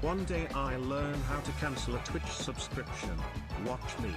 One day I learn how to cancel a Twitch subscription. Watch me.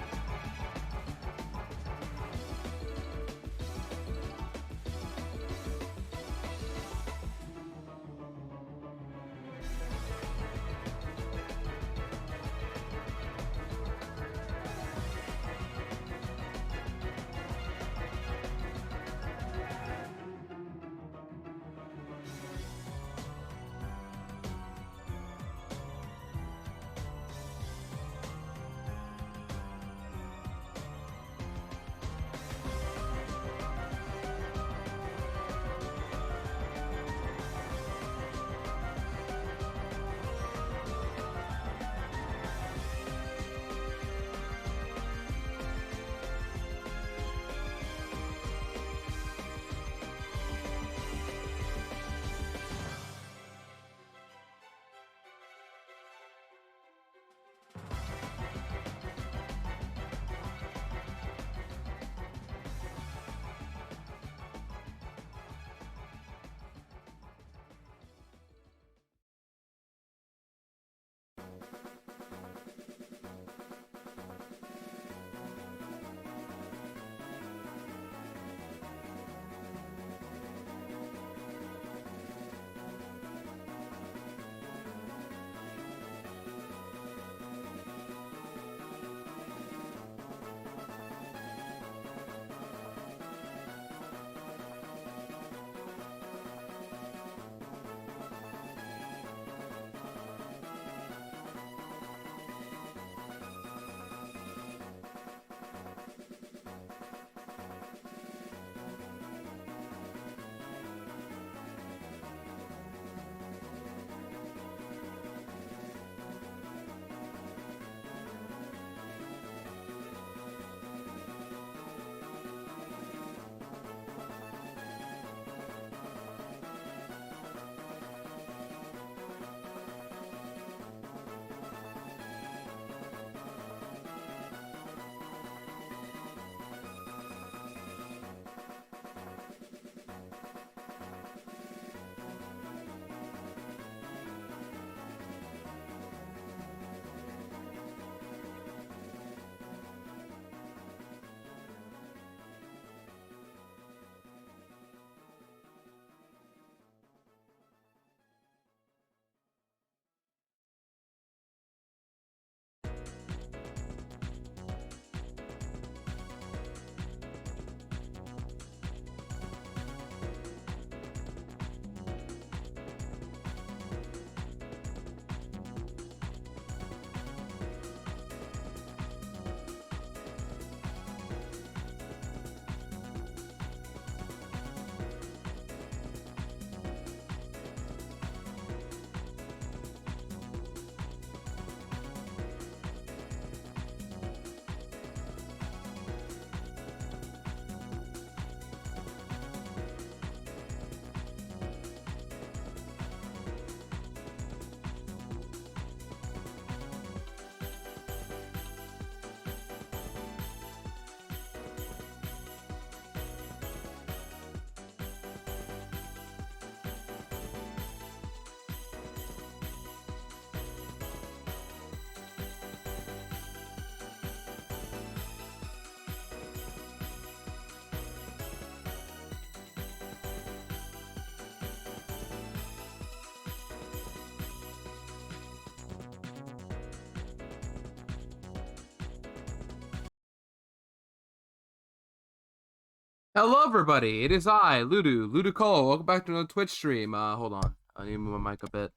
Hello, everybody. It is I, Ludu Cole. Welcome back to another Twitch stream. Hold on. I need to move my mic a bit.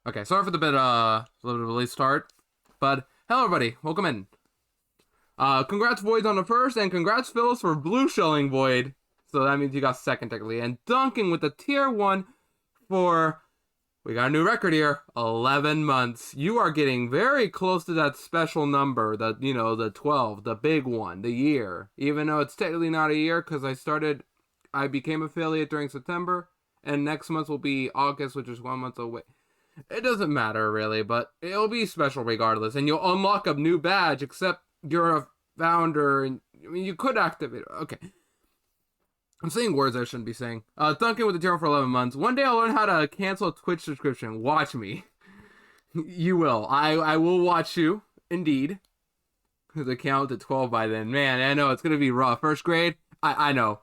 Okay, sorry for the bit, a little bit of a late start. But, hello, everybody. Welcome in. Congrats, Voids, on the first, and congrats, Phyllis, for blue shelling Void. So that means you got second, technically. And Duncan with the tier 1 for... We got a new record here. 11 months. You are getting very close to that special number, the 12, the big one, the year. Even though it's technically not a year, because I became affiliate during September, and next month will be August, which is 1 month away. It doesn't matter, really, but it'll be special regardless. And you'll unlock a new badge, except you're a founder, and I mean, you could activate it. Okay. I'm saying words I shouldn't be saying. Duncan with the tier for 11 months. One day I'll learn how to cancel a Twitch subscription. Watch me. You will. I will watch you, indeed. The count to 12 by then. Man, I know it's gonna be rough. First grade, I know.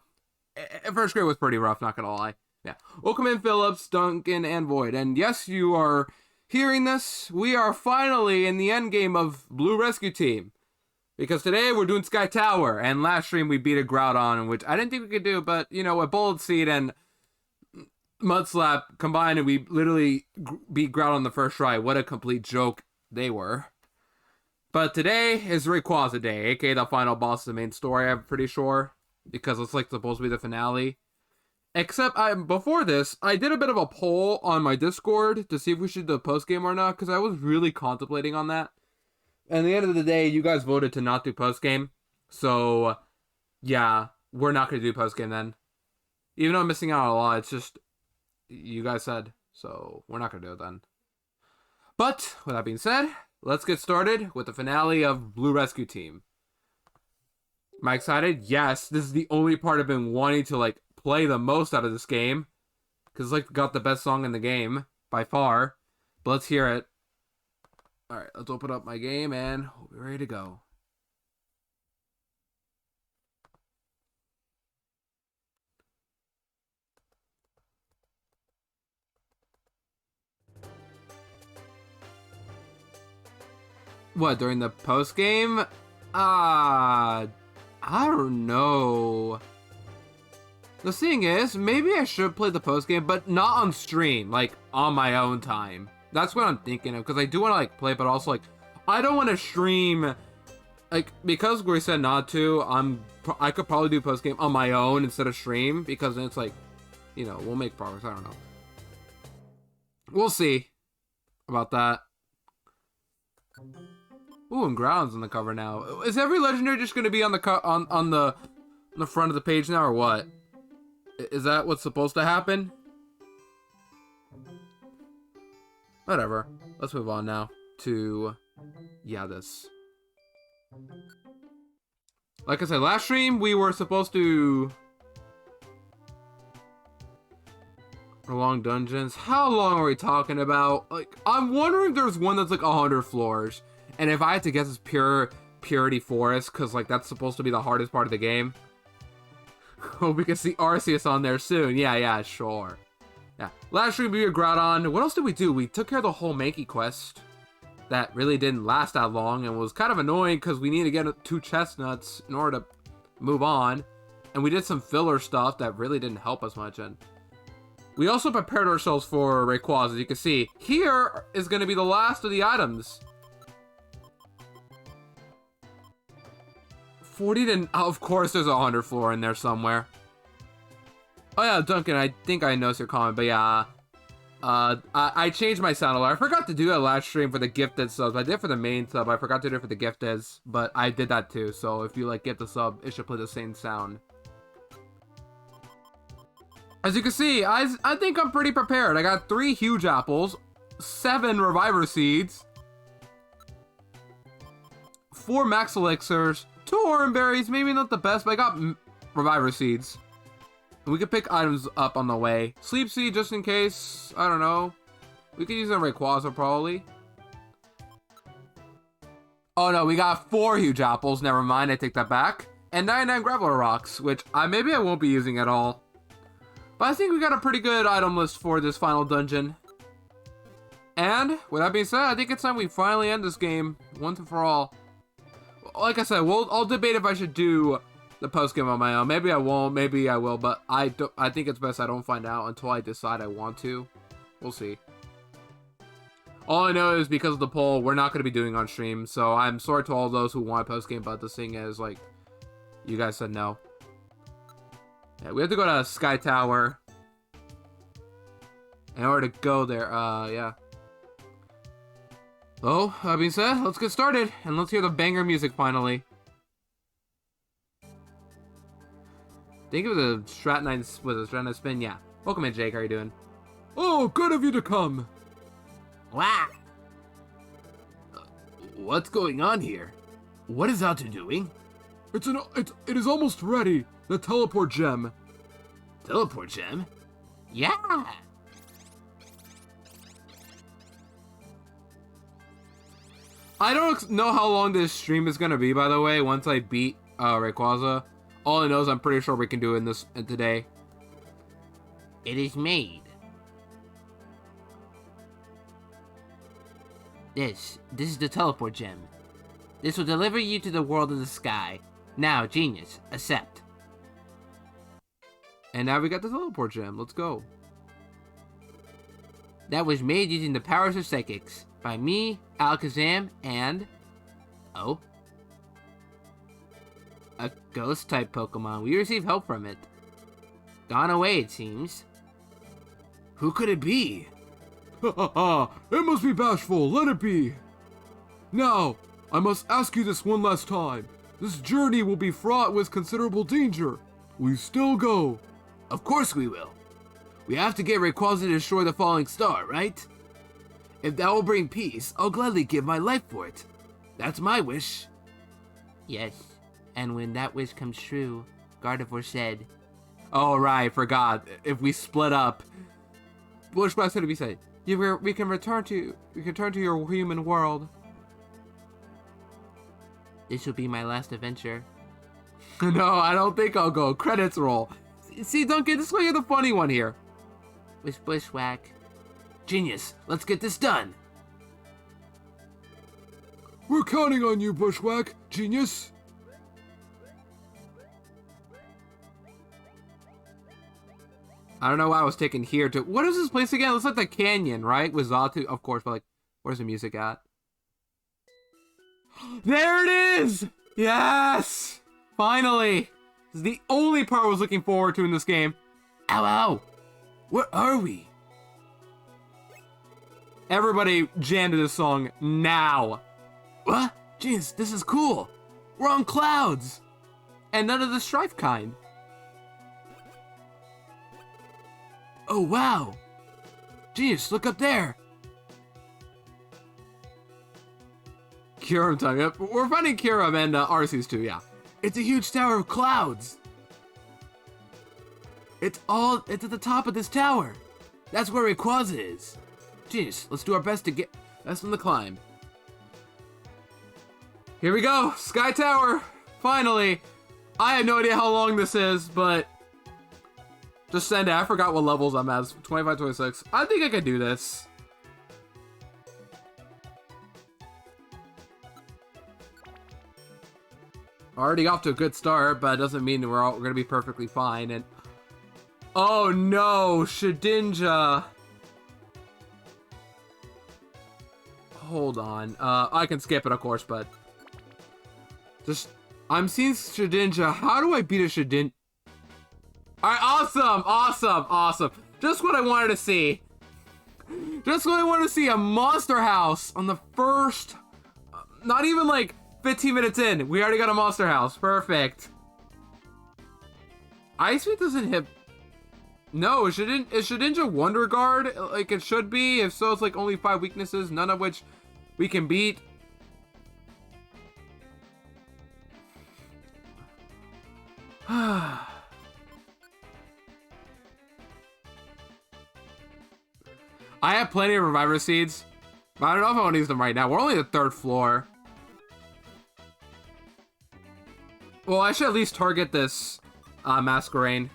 First grade was pretty rough, not gonna lie. Yeah. Welcome in, Phillips, Duncan, and Void. And yes, you are hearing this. We are finally in the end game of Blue Rescue Team. Because today we're doing Sky Tower, and last stream we beat a Groudon, which I didn't think we could do, but, you know, with Bullet Seed and Mud Slap combined, and we literally beat Groudon the first try. What a complete joke they were. But today is Rayquaza Day, aka the final boss of the main story, I'm pretty sure. Because it's like supposed to be the finale. Except, before this, I did a bit of a poll on my Discord to see if we should do a post-game or not, because I was really contemplating on that. And at the end of the day, you guys voted to not do post-game. So, yeah, we're not going to do post-game then. Even though I'm missing out on a lot, it's just, you guys said. So, we're not going to do it then. But, with that being said, let's get started with the finale of Blue Rescue Team. Am I excited? Yes, this is the only part I've been wanting to, like, play the most out of this game. Because, like, got the best song in the game, by far. But let's hear it. Alright, let's open up my game and we'll be ready to go. What, during the post game? I don't know. The thing is, maybe I should play the post game, but not on stream, like on my own time. That's what I'm thinking of, because I do want to like play, but also like I don't want to stream, like, because we said not to. I could probably do post game on my own instead of stream, because then it's like, you know, we'll make progress. I don't know. We'll see about that. Ooh, and Ground's on the cover now. Is every legendary just gonna be on the on the front of the page now, or what? Is that what's supposed to happen? Whatever. Let's move on now to, yeah, this. Like I said, last stream we were supposed to prolong dungeons. How long are we talking about? Like, I'm wondering if there's one that's like 100 floors. And if I had to guess, it's Purity Forest, because like that's supposed to be the hardest part of the game. Hope we can see Arceus on there soon. Yeah, sure. Yeah. Last stream we were Groudon. What else did we do? We took care of the whole Mankey quest. That really didn't last that long and was kind of annoying because we needed to get 2 chestnuts in order to move on. And we did some filler stuff that really didn't help us much. And we also prepared ourselves for Rayquaza. As you can see, here is going to be the last of the items. 40 to... of course there's a 100 floor in there somewhere. Oh yeah, Duncan, I think I noticed your comment, but yeah. I changed my sound a lot. I forgot to do that last stream for the gifted subs. I did for the main sub. I forgot to do it for the gifteds, but I did that too. So if you like gift a sub, it should play the same sound. As you can see, I think I'm pretty prepared. I got 3 huge apples, 7 reviver seeds, 4 max elixirs, 2 orange berries, maybe not the best, but I got reviver seeds. And we could pick items up on the way. Sleep seed just in case, I don't know. We could use a Rayquaza probably. Oh no, we got 4 huge apples, never mind, I take that back. And 99 Graveler Rocks, which maybe I won't be using at all. But I think we got a pretty good item list for this final dungeon. And, with that being said, I think it's time we finally end this game, once and for all. Like I said, I'll debate if I should do the post game on my own. Maybe I won't, maybe I will, but I think it's best I don't find out until I decide I want to. We'll see. All I know is because of the poll, we're not going to be doing on stream, so I'm sorry to all those who want post game, but the thing is, like, you guys said no. Yeah, we have to go to Sky Tower in order to go there. Yeah. Oh, that being said, let's get started, and let's hear the banger music finally. Think of the Strat 9, was it Strat 9 spin? Yeah. Welcome in, Jake, how are you doing? Oh, good of you to come. Wow. What's going on here? What is Alto doing? It is almost ready. The teleport gem. Teleport gem? Yeah. I don't know how long this stream is gonna be, by the way, once I beat Rayquaza. All I know is I'm pretty sure we can do it in today. It is made. This is the teleport gem. This will deliver you to the world of the sky. Now, genius, accept. And now we got the teleport gem. Let's go. That was made using the powers of psychics by me, Alakazam, and... oh? A ghost-type Pokemon. We received help from it. Gone away, it seems. Who could it be? Ha ha! It must be Bashful, let it be! Now, I must ask you this one last time. This journey will be fraught with considerable danger. Will you still go? Of course we will. We have to get Rayquaza to destroy the falling star, right? If that will bring peace, I'll gladly give my life for it. That's my wish. Yes, and when that wish comes true, Gardevoir said... Oh, right, forgot. If we split up... Bushwhack said to be said, we can return to your human world. This will be my last adventure. No, I don't think I'll go. Credits roll. See, Duncan, this is why you're the funny one here. With Bushwhack. Genius, let's get this done. We're counting on you, Bushwhack, genius. I don't know why I was taken here to... What is this place again? It looks like the canyon, right? With Xatu, of course, but like, where's the music at? There it is! Yes! Finally! This is the only part I was looking forward to in this game. Ow, ow! Where are we? Everybody jam to this song now. What? Jeez, this is cool. We're on clouds. And none of the strife kind. Oh, wow. Genius, look up there. Kyurem time. Yep, we're finding Kyurem and Arceus too, yeah. It's a huge tower of clouds. It's at the top of this tower. That's where Rayquaza is. Genius, let's do our best to get us on the climb. Here we go, Sky Tower. Finally. I have no idea how long this is, but just send it. I forgot what levels I'm at. 25, 26. I think I can do this. Already off to a good start, but it doesn't mean we're gonna be perfectly fine. And oh no, Shedinja. Hold on. I can skip it, of course, but just I'm seeing Shedinja. How do I beat a Shedinja? Alright, awesome, awesome, awesome. Just what I wanted to see. Just what I wanted to see, a monster house on the first, not even like 15 minutes in. We already got a monster house. Perfect. Ice Beam doesn't hit. No, is Shedinja Wonder Guard like it should be? If so, it's like only 5 weaknesses, none of which we can beat. I have plenty of Reviver Seeds, but I don't know if I want to use them right now. We're only at the 3rd floor. Well, I should at least target this Masquerain.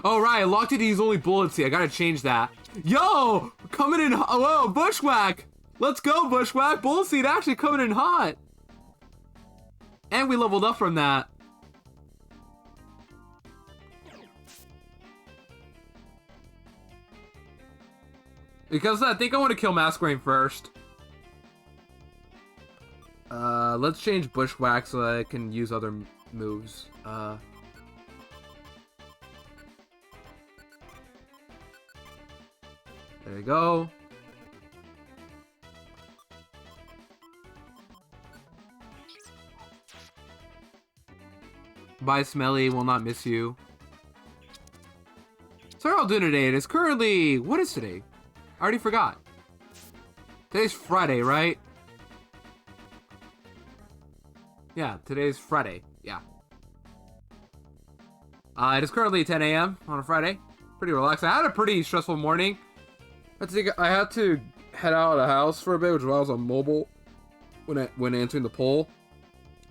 Oh, right, I locked it to use only Bullet Seed. I gotta change that. Yo! Coming in... Whoa, Bushwhack! Let's go, Bushwhack! Bullet Seed actually coming in hot! And we leveled up from that. Because I think I want to kill Masquerain first. Let's change Bushwhack so that I can use other moves. There you go. Bye, Smelly. Will not miss you. So what I'll do today, it is currently... What is today? I already forgot. Today's Friday, right? Yeah, today's Friday. Yeah. It is currently 10 a.m. on a Friday. Pretty relaxed. I had a pretty stressful morning. I had to head out of the house for a bit, which was why I was on mobile when answering the poll.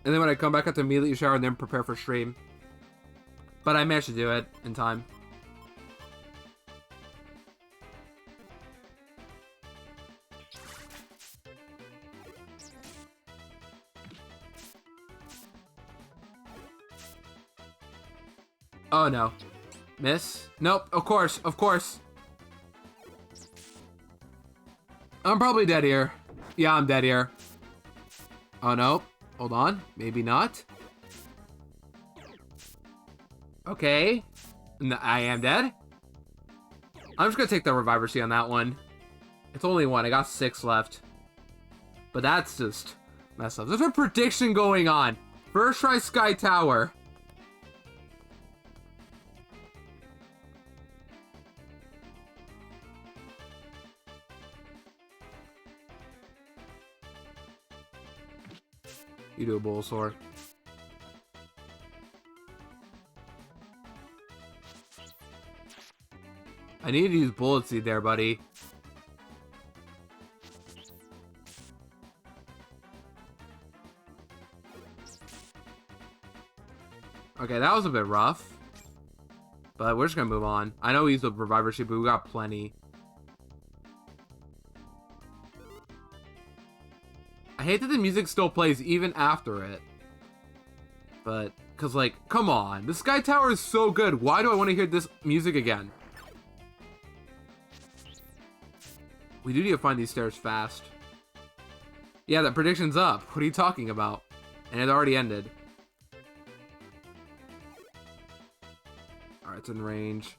And then when I come back, I have to immediately shower and then prepare for stream. But I managed to do it in time. Oh no. Miss? Nope, of course, of course. I'm probably dead here. Yeah, I'm dead here. Oh no. Hold on. Maybe not. Okay. I am dead. I'm just gonna take the Reviver Seed on that one. It's only one. I got 6 left. But that's just messed up. There's a prediction going on. First try Sky Tower. You do a Bulbasaur. I need to use Bullet Seed there, buddy. Okay, that was a bit rough. But we're just gonna move on. I know we used the Reviver Seed, but we got plenty. I hate that the music still plays even after it. But, cause like, come on. The Sky Tower is so good. Why do I want to hear this music again? We do need to find these stairs fast. Yeah, that prediction's up. What are you talking about? And it already ended. Alright, it's in range.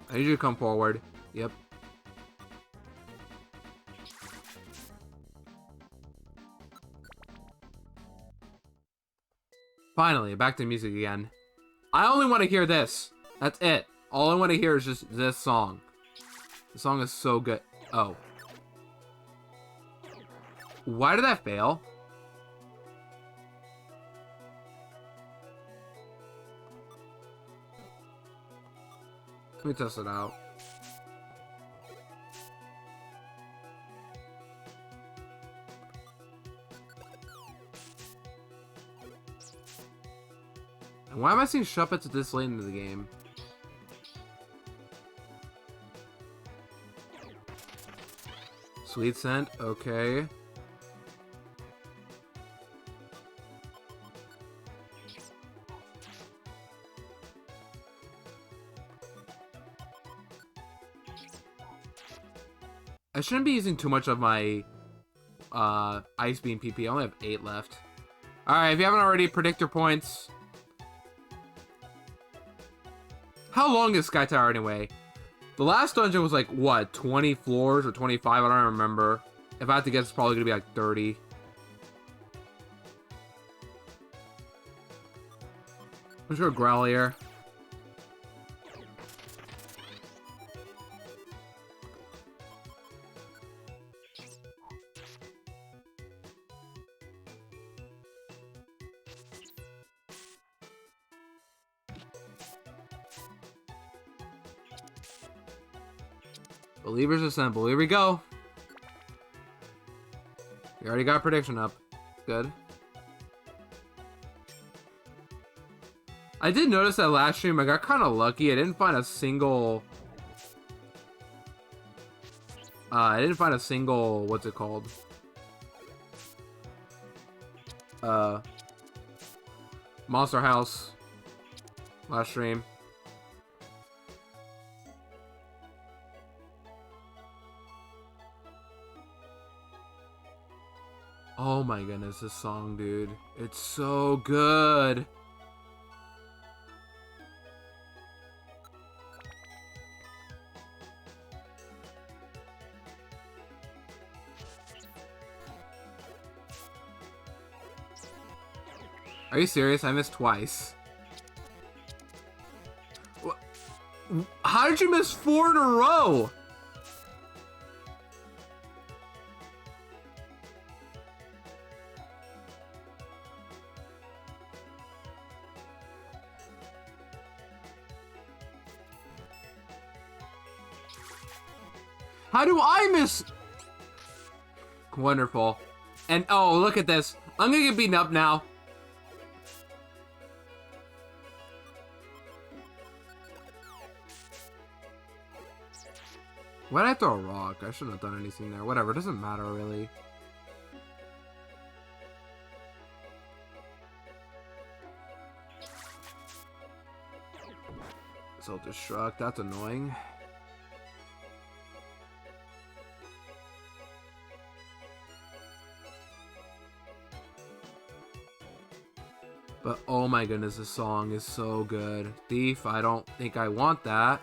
I need you to come forward. Yep. Finally, back to music again. I only want to hear this. That's it. All I want to hear is just this song. The song is so good. Oh. Why did that fail? Let me test it out. And why am I seeing Shuppets this late into the game? Sweet Scent, okay. I shouldn't be using too much of my Ice Beam PP. I only have 8 left. Alright, if you haven't already, predict your points. How long is Sky Tower anyway? The last dungeon was like, what, 20 floors or 25? I don't remember. If I had to guess, it's probably going to be like 30. I'm sure Growlithe. Believers Assemble. Here we go. We already got prediction up. Good. I did notice that last stream I got kind of lucky. I didn't find a single... what's it called? Monster House. Last stream. Oh my goodness, this song, dude. It's so good. Are you serious? I missed twice. How did you miss 4 in a row? How do I miss? Wonderful. And oh, look at this. I'm gonna get beaten up now. Why'd I throw a rock? I shouldn't have done anything there. Whatever, it doesn't matter really. Self-destruct, that's annoying. But oh my goodness, this song is so good. Thief, I don't think I want that.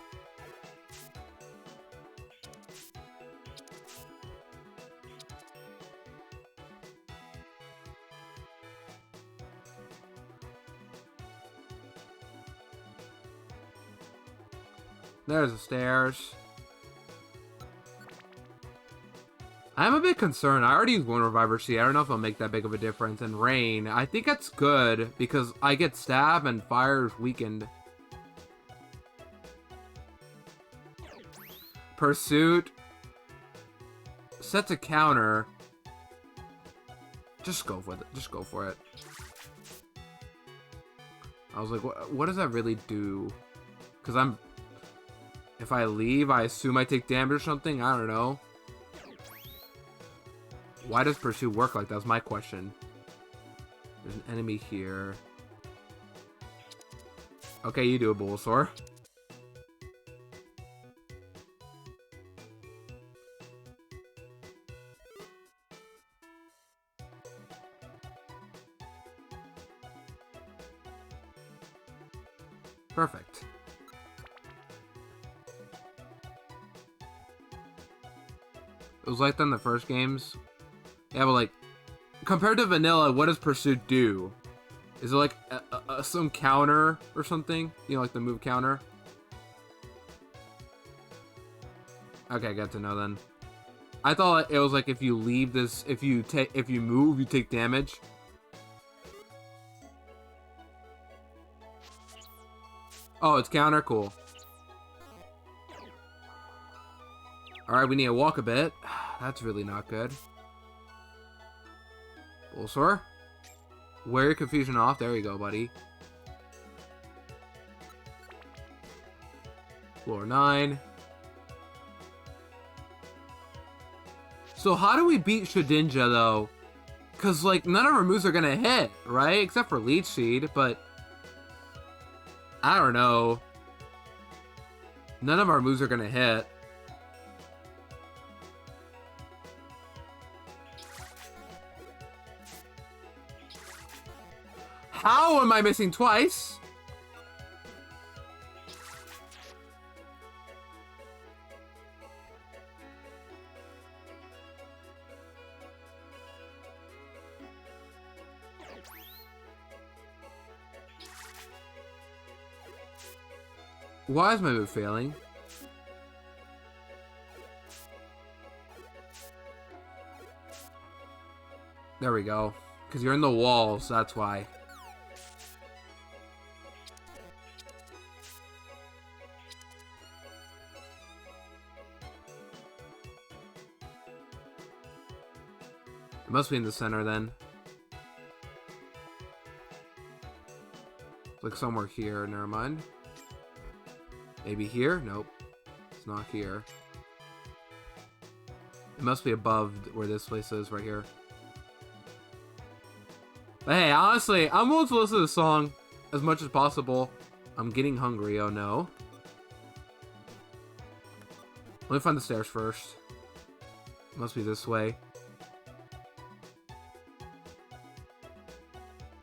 There's the stairs. I'm a bit concerned. I already used one Reviver Seed. I don't know if it'll make that big of a difference. And Rain, I think that's good because I get Stab and Fire is weakened. Pursuit. Sets a counter. Just go for it. Just go for it. I was like, what does that really do? Because I'm... If I leave, I assume I take damage or something? I don't know. Why does Pursue work like that? That's my question. There's an enemy here. Okay, you do a Bulbasaur. Perfect. It was like that in the first games. Yeah, but like, compared to vanilla, what does Pursuit do? Is it like some counter or something? You know, like the move counter? Okay, got to know then. I thought it was like if you leave this, if you move, you take damage. Oh, it's counter? Cool. Alright, we need to walk a bit. That's really not good. Bulbasaur. Wear your confusion off. There you go, buddy. Floor 9. So how do we beat Shedinja, though? Because, like, none of our moves are gonna hit, right? Except for Leech Seed, but... I don't know. None of our moves are gonna hit. How am I missing twice? Why is my move failing? There we go. Because you're in the walls, that's why. It must be in the center then. Like somewhere here, never mind. Maybe here? Nope. It's not here. It must be above where this place is, right here. But hey, honestly, I'm willing to listen to the song as much as possible. I'm getting hungry, oh no. Let me find the stairs first. It must be this way.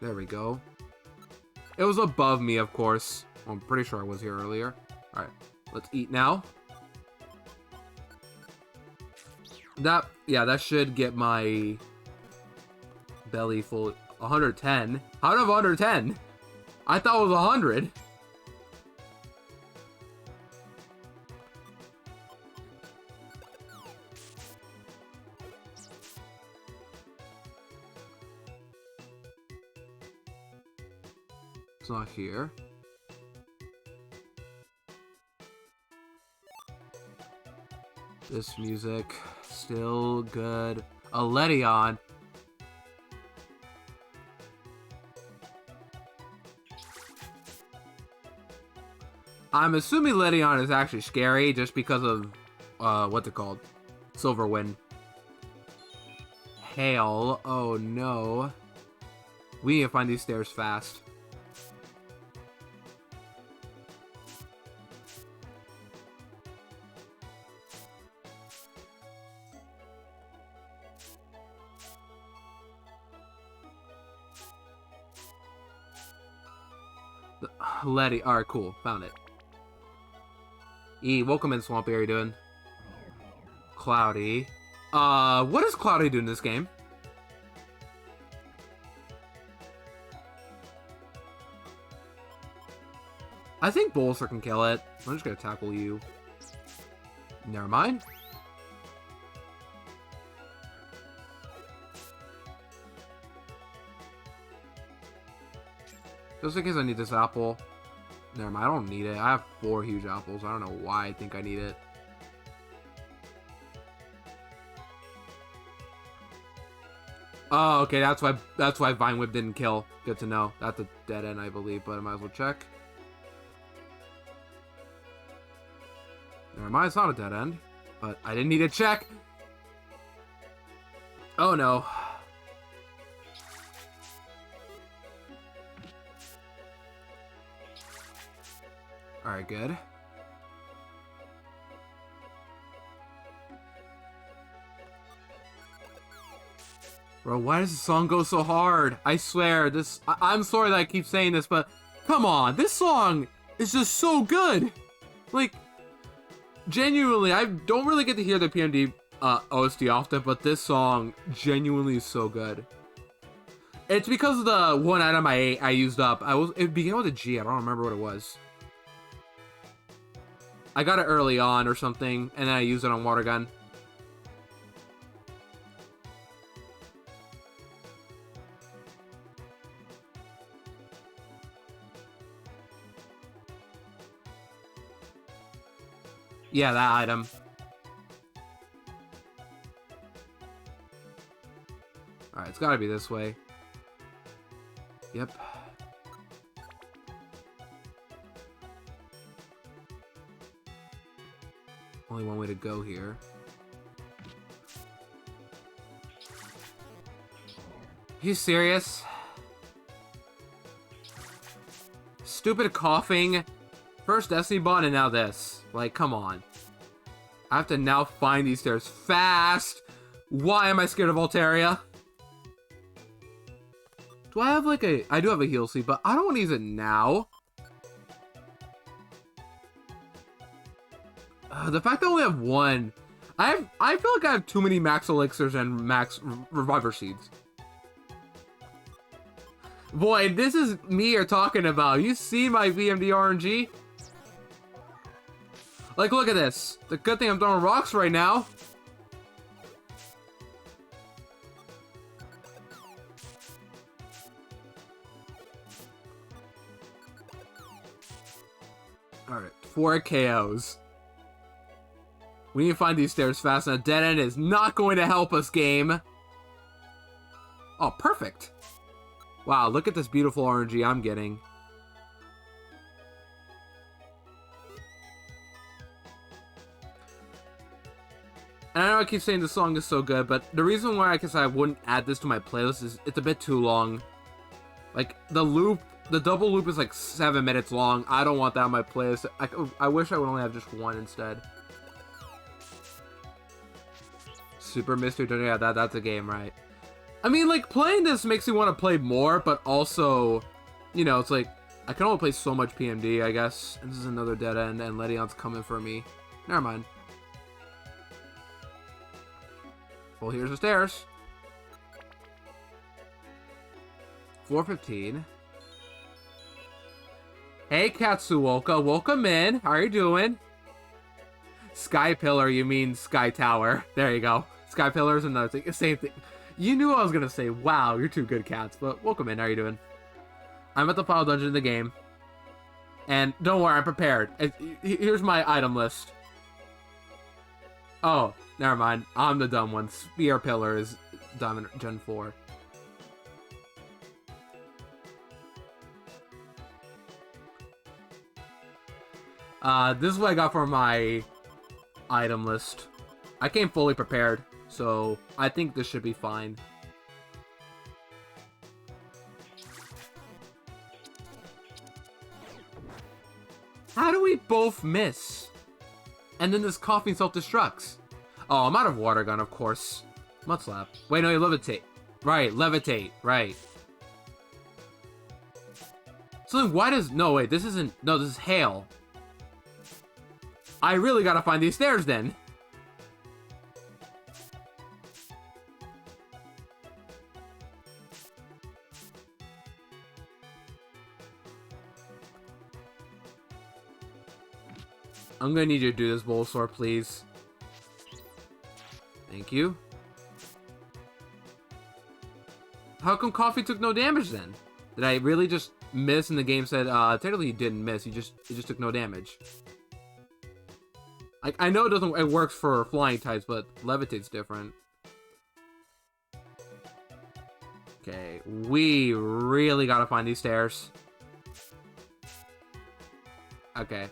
There we go. It was above me, of course. Well, I'm pretty sure I was here earlier. Alright, let's eat now. That should get my belly full. 110? How do I have 110? I thought it was 100. It's not here. This music, still good. A Ledion. I'm assuming Ledion is actually scary just because of, what's it called? Silverwind. Hail. Oh no. We need to find these stairs fast. Letty. Alright, cool. Found it. E, welcome in, Swampy. How are you doing? Cloudy. What does Cloudy do in this game? I think Bolster can kill it. I'm just gonna tackle you. Never mind. Just in case I need this apple. Never mind, I don't need it. I have 4 huge apples. I don't know why I think I need it. Oh, okay, that's why Vine Whip didn't kill. Good to know. That's a dead end, I believe, but I might as well check. Never mind, it's not a dead end. But I didn't need to check. Oh no. Alright, good. Bro, why does the song go so hard? I swear, this... I'm sorry that I keep saying this, but... Come on, this song is just so good! Like... Genuinely, I don't really get to hear the PMD OST often, but this song genuinely is so good. It's because of the one item I used up. It began with a G, I don't remember what it was. I got it early on or something, and then I used it on Water Gun. Yeah, that item. Alright, it's gotta be this way. Yep. Only one way to go here. You serious? Stupid coughing. First Destiny bond and now this. Like, come on. I have to now find these stairs fast. Why am I scared of Altaria? Do I have like a... I do have a heal seed, but I don't want to use it now. The fact that I only have one... I feel like I have too many max elixirs and max reviver seeds. Boy, this is me you're talking about. You see my VMD RNG? Like, look at this. The good thing I'm throwing rocks right now. Alright, 4 KOs. We need to find these stairs fast, and a dead end is not going to help us, game. Oh, perfect. Wow, look at this beautiful RNG I'm getting. And I know I keep saying this song is so good, but the reason why I guess I wouldn't add this to my playlist is it's a bit too long. Like, the loop, the double loop is like 7 minutes long. I don't want that on my playlist. I wish I would only have just one instead. Super Mystery Dungeon, yeah, that's a game, right? I mean, like, playing this makes me want to play more, but also, you know, it's like, I can only play so much PMD, I guess. And this is another dead end, and Ledion's coming for me. Never mind. Well, here's the stairs. 4:15. Hey, Katsuoka, welcome in. How are you doing? Sky Pillar, you mean Sky Tower. There you go. Sky Pillar is another thing. Same thing. You knew I was going to say, wow, you're two good cats. But welcome in. How are you doing? I'm at the final dungeon of the game. And don't worry, I'm prepared. Here's my item list. Oh, never mind. I'm the dumb one. Spear Pillar is Diamond Gen 4. This is what I got for my item list. I came fully prepared, so I think this should be fine. How do we both miss? And then this coughing self-destructs. Oh, I'm out of water gun, of course. Mud slap. Wait, no, you levitate. Right, levitate. Right. So then why does... No, wait, this isn't... No, this is hail. I really gotta find these stairs, then. I'm gonna need you to do this, Bulbasaur, please. Thank you. How come Coffee took no damage then? Did I really just miss and the game said, technically you didn't miss, you just took no damage. I know it works for flying types, but levitate's different. Okay, we really gotta find these stairs. Okay.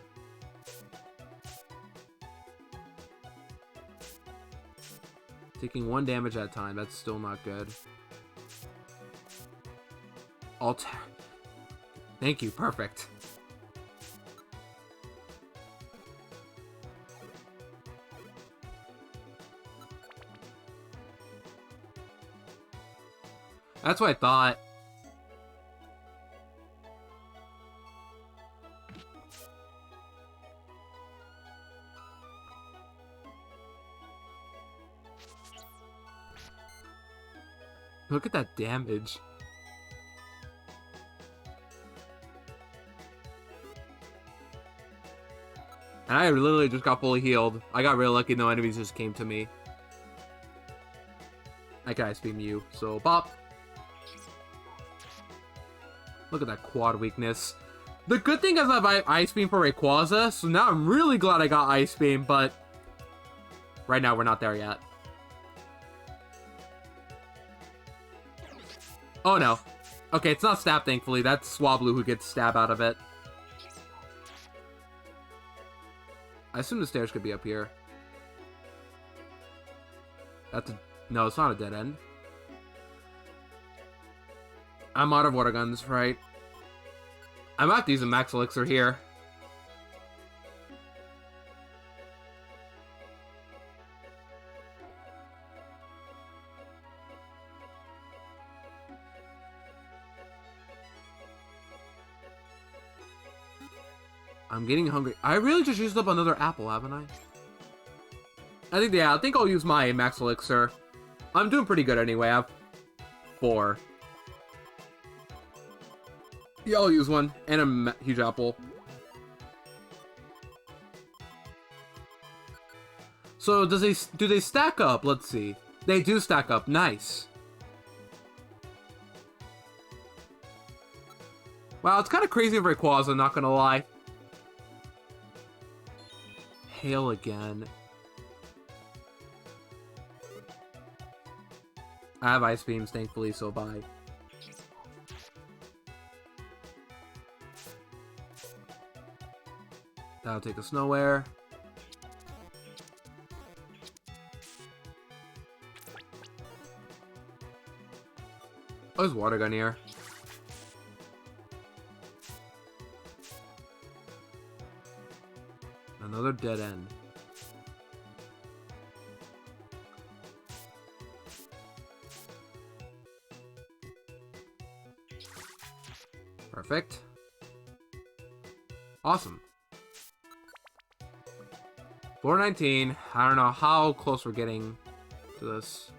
Taking 1 damage at a time, that's still not good. Thank you, perfect. That's what I thought. Look at that damage. And I literally just got fully healed. I got real lucky, no enemies just came to me. I can Ice Beam you, so bop. Look at that quad weakness. The good thing is I have Ice Beam for Rayquaza, so now I'm really glad I got Ice Beam, but right now we're not there yet. Oh no. Okay, it's not Stab, thankfully. That's Swablu who gets Stab out of it. I assume the stairs could be up here. That's a... No, it's not a dead end. I'm out of water guns, right? I'm about to use a Max Elixir here. I'm getting hungry. I really just used up another apple, haven't I? I think I'll use my Max Elixir. I'm doing pretty good anyway. I have 4. Yeah, I'll use one. And a huge apple. So, do they stack up? Let's see. They do stack up. Nice. Wow, it's kind of crazy for Rayquaza, not gonna lie. Hail again. I have Ice Beams, thankfully, so bye. That'll take us nowhere. Oh, there's water gun here. Another dead end. Perfect. Awesome. Floor 19. I don't know how close we're getting to this.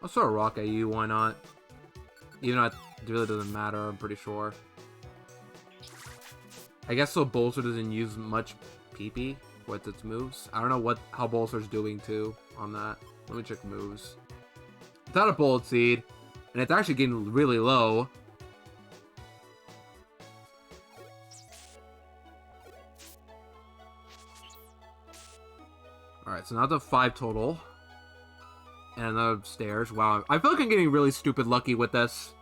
I'll throw a rock at you, why not? Even though it really doesn't matter, I'm pretty sure. I guess so Bolster doesn't use much PP with its moves. I don't know how Bolster's doing too on that. Let me check moves. It's out of Bullet Seed, and it's actually getting really low. so now the 5 total. And another stairs. Wow, I feel like I'm getting really stupid lucky with this.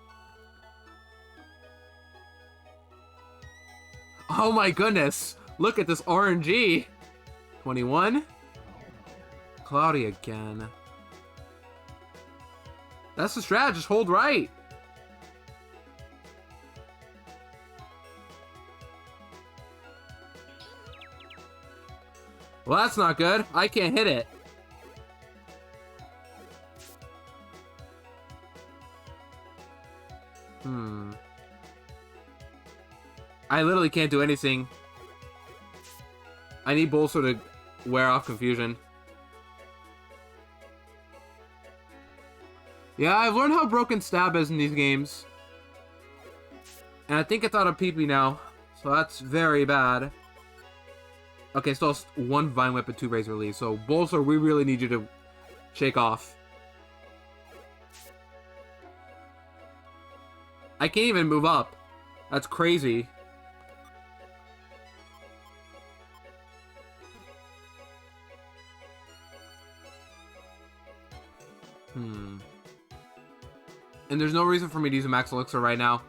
Oh my goodness! Look at this RNG! 21. Cloudy again. That's the strat, just hold right. Well, that's not good. I can't hit it. I literally can't do anything. I need Bolster to wear off confusion. Yeah, I've learned how broken stab is in these games. And I think it's out of PP now. So that's very bad. Okay, still 1 Vine Whip and 2 Razor Leaf. So, Bolster, we really need you to shake off. I can't even move up. That's crazy. And there's no reason for me to use a Max Elixir right now.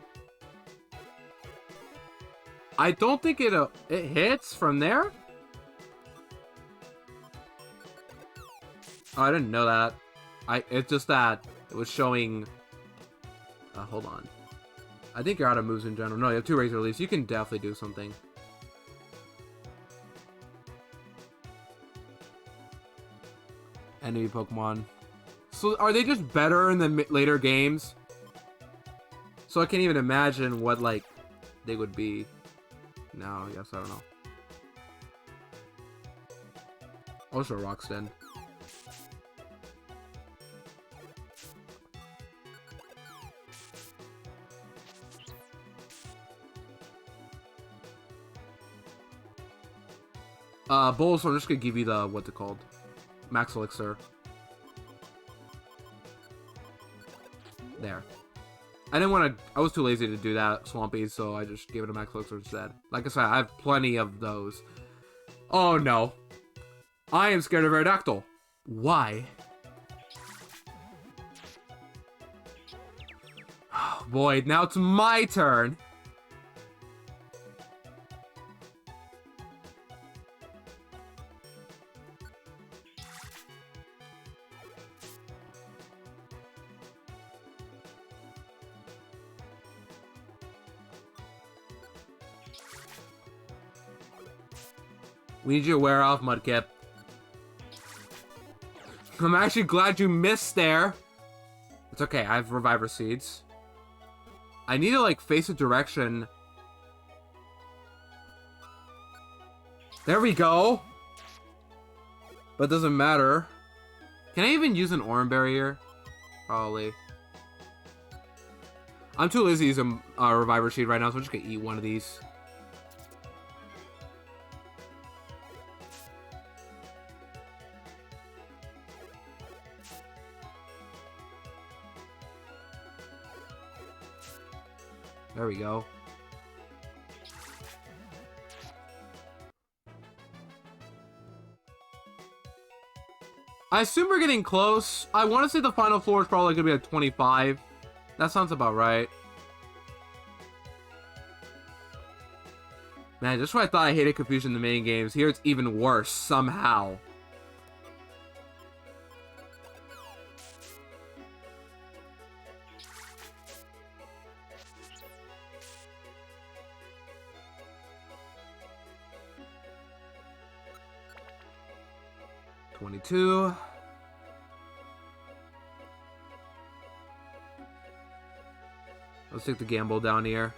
I don't think it hits from there. Oh, I didn't know that. It's just that it was showing. Hold on. I think you're out of moves in general. No, you have 2 Razor Leaves. You can definitely do something. Enemy Pokemon. So are they just better in the later games? So I can't even imagine what, like, they would be. No, I guess I don't know. Also Rockstead. Bulls, I'm just gonna give you the, what's it called? Max Elixir. There. I didn't want to, I was too lazy to do that, Swampy, so I just gave it a Max Elixir instead. Like I said, I have plenty of those. Oh no. I am scared of Aerodactyl. Why? Oh boy, now it's my turn. We need you to wear off, Mudkip. I'm actually glad you missed there. It's okay, I have Reviver Seeds. I need to, like, face a direction. There we go! But it doesn't matter. Can I even use an Oran Barrier? Probably. I'm too lazy to use a Reviver Seed right now, so I'm just gonna eat one of these. There we go. I assume we're getting close. I want to say the final floor is probably going to be at 25. That sounds about right. Man, just when I thought I hated confusion in the main games, here it's even worse, somehow. $22. Let's take the gamble down here.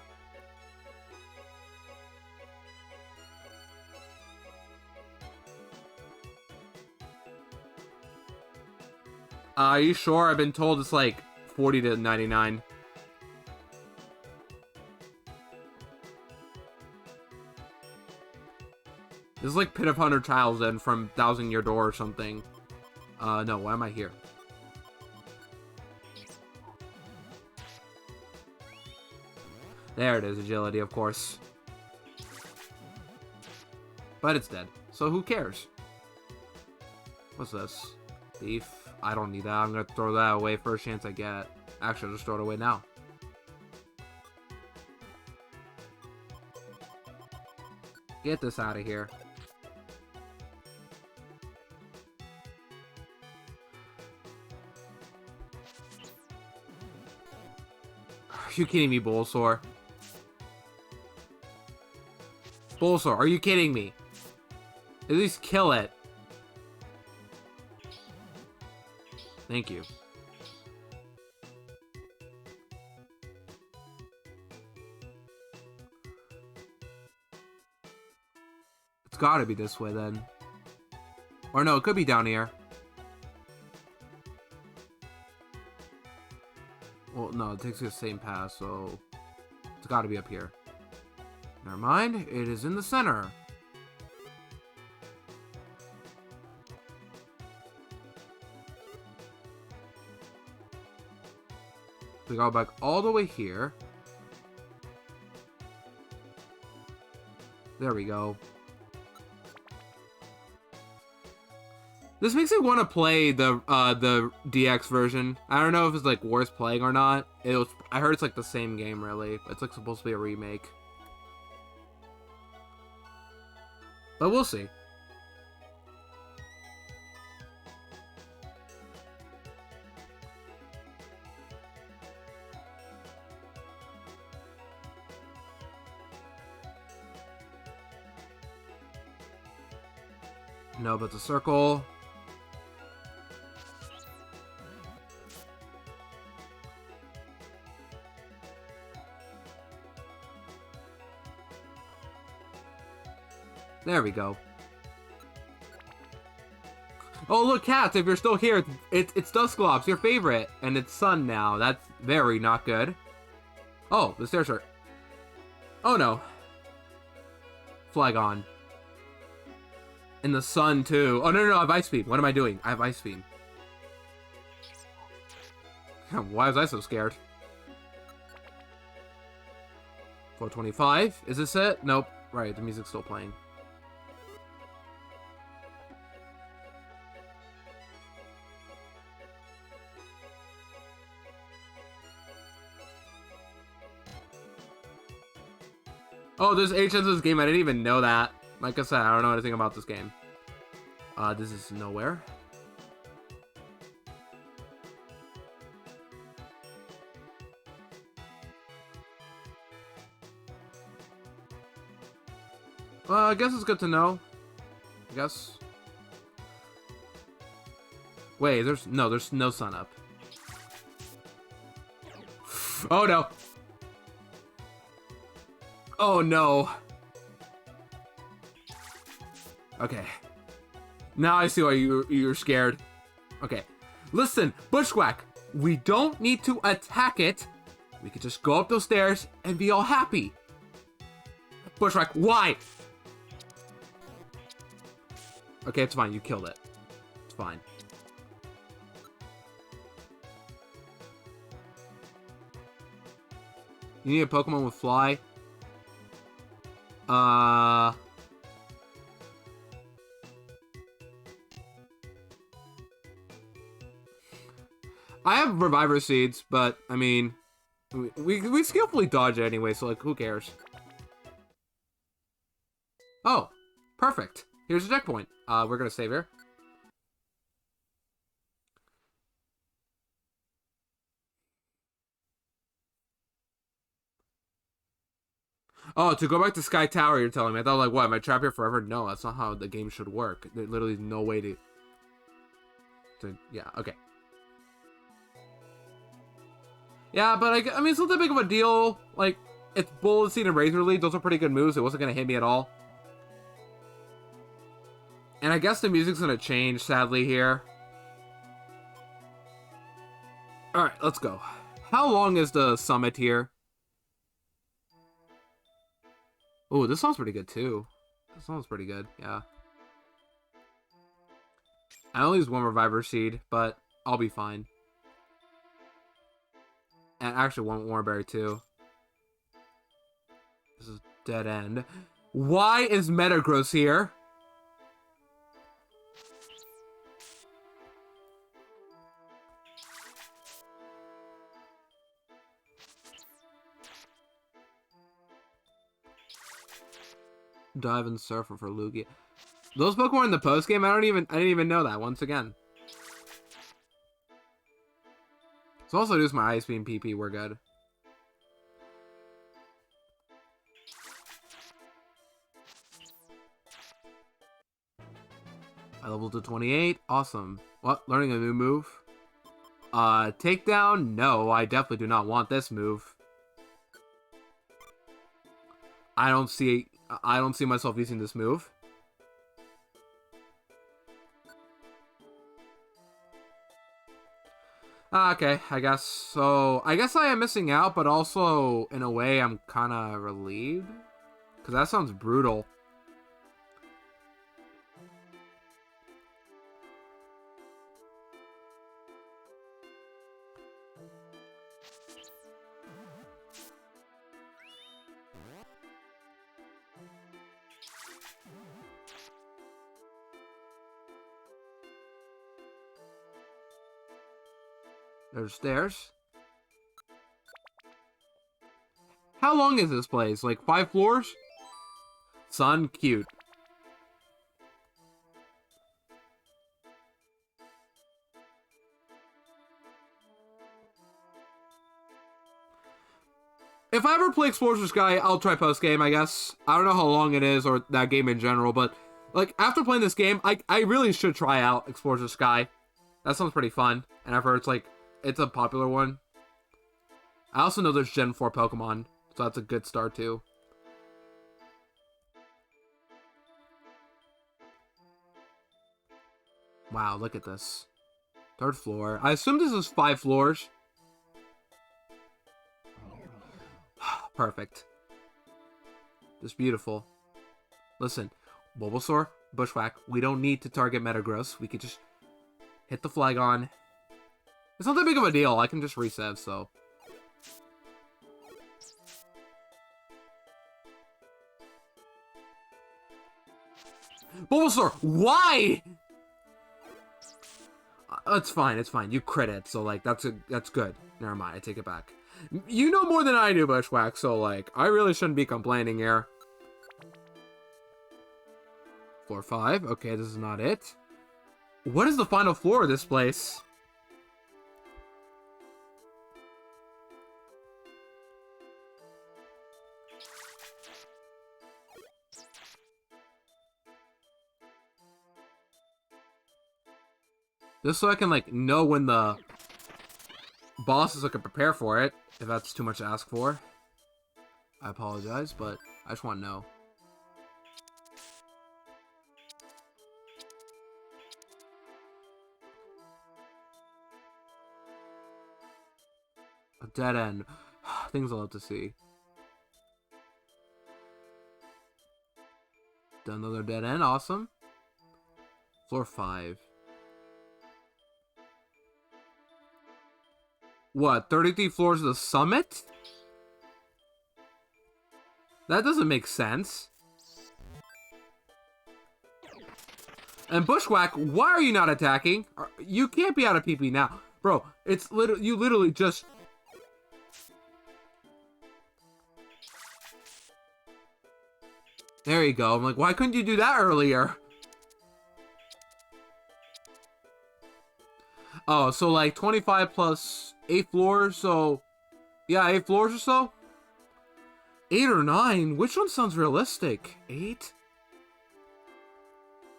Are you sure? I've been told it's like 40 to 99. This is like Pit of 100 Childs then from 1,000 Year Door or something. No, why am I here? There it is, agility, of course. But it's dead, so who cares? What's this? Beef. I don't need that. I'm gonna throw that away first chance I get. Actually, I'll just throw it away now. Get this out of here. Are you kidding me, Bulbasaur? Bulbasaur, are you kidding me? At least kill it. Thank you. It's gotta be this way then. Or no, it could be down here. Well, no, it takes the same path, so it's gotta be up here. Never mind, it is in the center. We go back all the way here. There we go. This makes me want to play the DX version. I don't know if it's like worth playing or not. I heard it's like the same game really. It's like supposed to be a remake. But we'll see. No, but the circle. There we go. Oh, look, cats, if you're still here, it's Dusclops, your favorite. And it's sun now. That's very not good. Oh, the stairs are... Oh, no. Flygon. In the sun, too. Oh, no, I have Ice Beam. What am I doing? I have Ice Beam. Why was I so scared? 425. Is this it? Nope. Right, the music's still playing. Oh, there's HNs in this game. I didn't even know that. Like I said, I don't know anything about this game. This is nowhere. Well, I guess it's good to know. I guess. Wait, there's no sun up. Oh no. Oh no. Okay. Now I see why you're scared. Okay. Listen, Bushwhack. We don't need to attack it. We could just go up those stairs and be all happy. Bushwhack, why? Okay, it's fine. You killed it. It's fine. You need a Pokemon with Fly? I have Reviver Seeds, but, I mean, we skillfully dodge it anyway, so, like, who cares? Oh, perfect. Here's a checkpoint. We're gonna save here. Oh, to go back to Sky Tower, you're telling me. I thought, like, what, am I trapped here forever? No, that's not how the game should work. There's literally no way to... Yeah, okay. Yeah, but I mean, it's not that big of a deal. Like, it's Bullet Seed and Razor Leaf. Those are pretty good moves. It wasn't going to hit me at all. And I guess the music's going to change, sadly, here. Alright, let's go. How long is the summit here? Oh, this song's pretty good, too. This song's pretty good, yeah. I only use one Reviver Seed, but I'll be fine. And actually, one Warberry, too. This is dead end. Why is Metagross here? Dive and Surfer for Lugia. Those Pokemon in the post game, I didn't even know that once again. So also just my Ice Beam PP, we're good. I leveled to 28. Awesome. What? Learning a new move? Takedown? No, I definitely do not want this move. I don't see myself using this move. Okay, I guess so. I guess I am missing out, but also in a way I'm kind of relieved, because that sounds brutal. There's stairs. How long is this place? Like 5 floors? Son, cute. If I ever play Explorers Sky, I'll try post game, I guess. I don't know how long it is or that game in general, but like after playing this game, I really should try out Explorers Sky. That sounds pretty fun, and I've heard it's a popular one. I also know there's Gen 4 Pokemon, so that's a good start too. Wow, look at this. 3rd floor. I assume this is 5 floors. Perfect. Just beautiful. Listen, Bulbasaur, Bushwhack, we don't need to target Metagross. We could just hit the Flygon. It's not that big of a deal. I can just reset, so. Bulbasaur, why? It's fine, it's fine. You crit it, so like that's good. Never mind, I take it back. You know more than I do, Bushwhack, so like I really shouldn't be complaining here. Floor 5. Okay, this is not it. What is the final floor of this place? Just so I can, like, know when the boss is, so I can prepare for it. If that's too much to ask for. I apologize, but I just want to know. A dead end. Things I'll have to see. Another dead end. Awesome. Floor 5. What? 33 floors of the summit? That doesn't make sense. And Bushwhack, why are you not attacking? You can't be out of PP now. Bro, it's literally, you literally just... There you go. I'm like, why couldn't you do that earlier? Oh, so like 25 plus 8 floors, so... Yeah, 8 floors or so? 8 or 9? Which one sounds realistic? 8?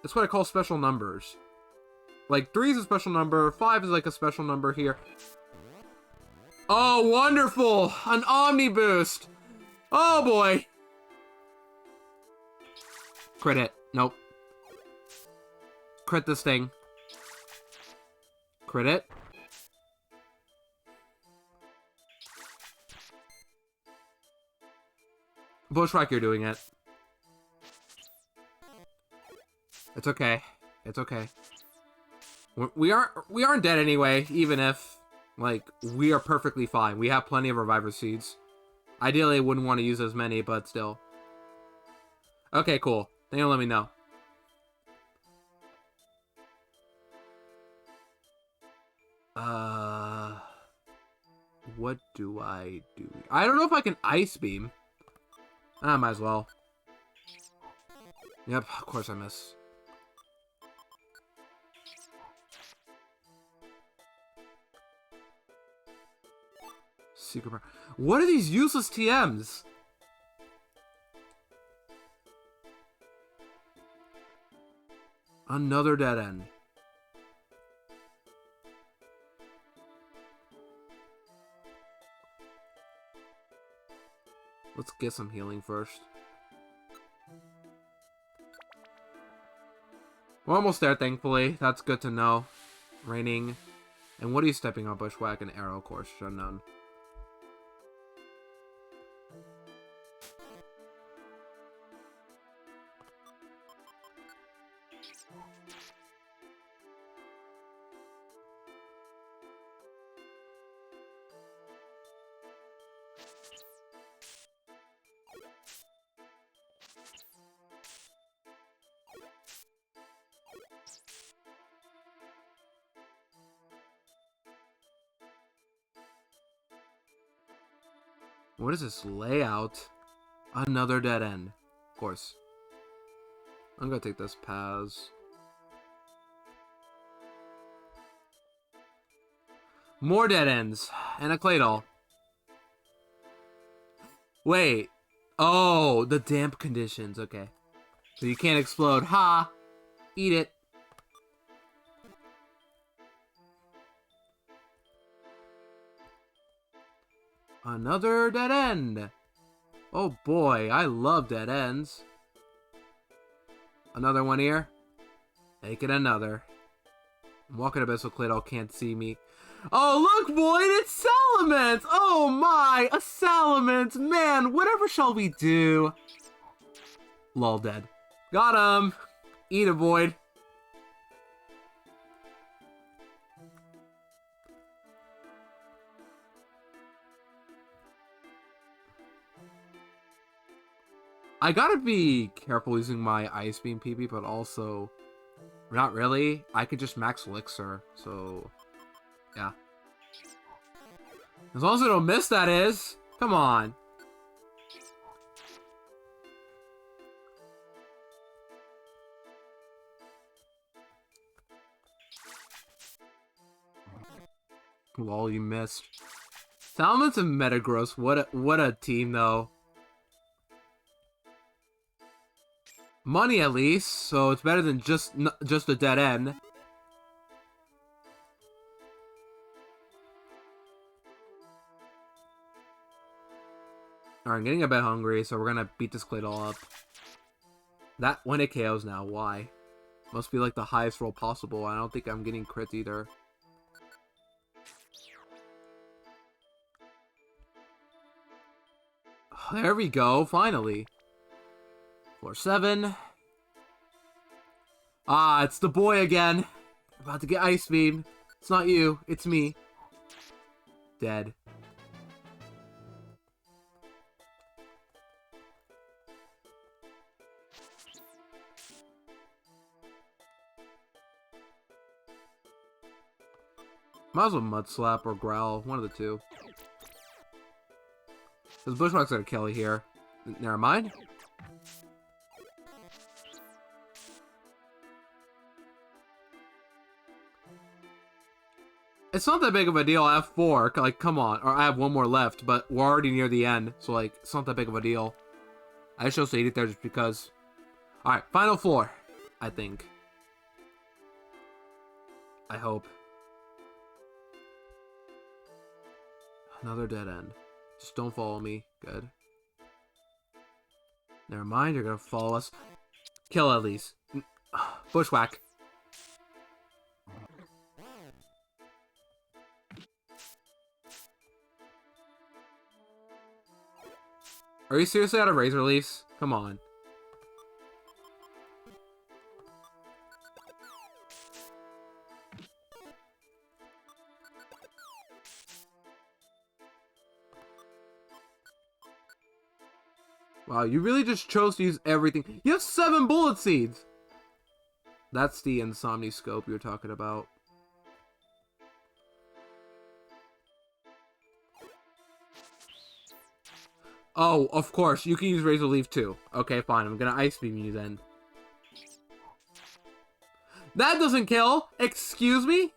That's what I call special numbers. Like, 3 is a special number, 5 is like a special number here. Oh, wonderful! An Omni Boost! Oh, boy! Crit it. Nope. Crit this thing. Crit it. Bushwhack, you're doing it. It's okay. It's okay. We aren't dead anyway, even if, like, we are perfectly fine. We have plenty of Reviver Seeds. Ideally, I wouldn't want to use as many, but still. Okay, cool. Then you'll let me know. What do I do? I don't know if I can Ice Beam. I might as well. Yep, of course I miss. Secret power. What are these useless TMs? Another dead end. Let's get some healing first. We're almost there, thankfully. That's good to know. Raining. And what are you stepping on? Bushwhack and arrow course. Unknown. What is this layout? Another dead end. Of course. I'm gonna take this pass. More dead ends. And a clay doll. Wait. Oh, the damp conditions. Okay. So you can't explode. Ha! Eat it. Another dead end. Oh boy, I love dead ends. Another one here. Make it another. I'm walking a bit so Claydol can't see me. Oh look, Void, it's Salamence! Oh my, a Salamence! Man, whatever shall we do? Lol, dead. Got him! Eat it, Void. I gotta be careful using my Ice Beam PB, but also... Not really. I could just max Elixir, so... Yeah. As long as I don't miss, that is. Come on. Lol, you missed. Salamence and Metagross, what a team, though. Money, at least, so it's better than just a dead end. Alright, I'm getting a bit hungry, so we're gonna beat this Claydol up. That when it KOs now, why? Must be like the highest roll possible. I don't think I'm getting crits either. There we go, finally. 4-7. Ah, it's the boy again. About to get Ice Beam. It's not you, it's me. Dead. Might as well Mud Slap or Growl, one of the two. This Bushwhack's gonna kill you here. Never mind. It's not that big of a deal. I have 4. Like, come on. Or I have 1 more left, but we're already near the end. So, like, it's not that big of a deal. I just chose to eat it there just because. Alright, final floor. I think. I hope. Another dead end. Just don't follow me. Good. Never mind, you're gonna follow us. Kill at least. Bushwhack. Are you seriously out of Razor Leafs? Come on. Wow, you really just chose to use everything. You have 7 bullet seeds! That's the Insomni Scope you're talking about. Oh, of course, you can use Razor Leaf too. Okay, fine, I'm gonna Ice Beam you then. That doesn't kill. Excuse me?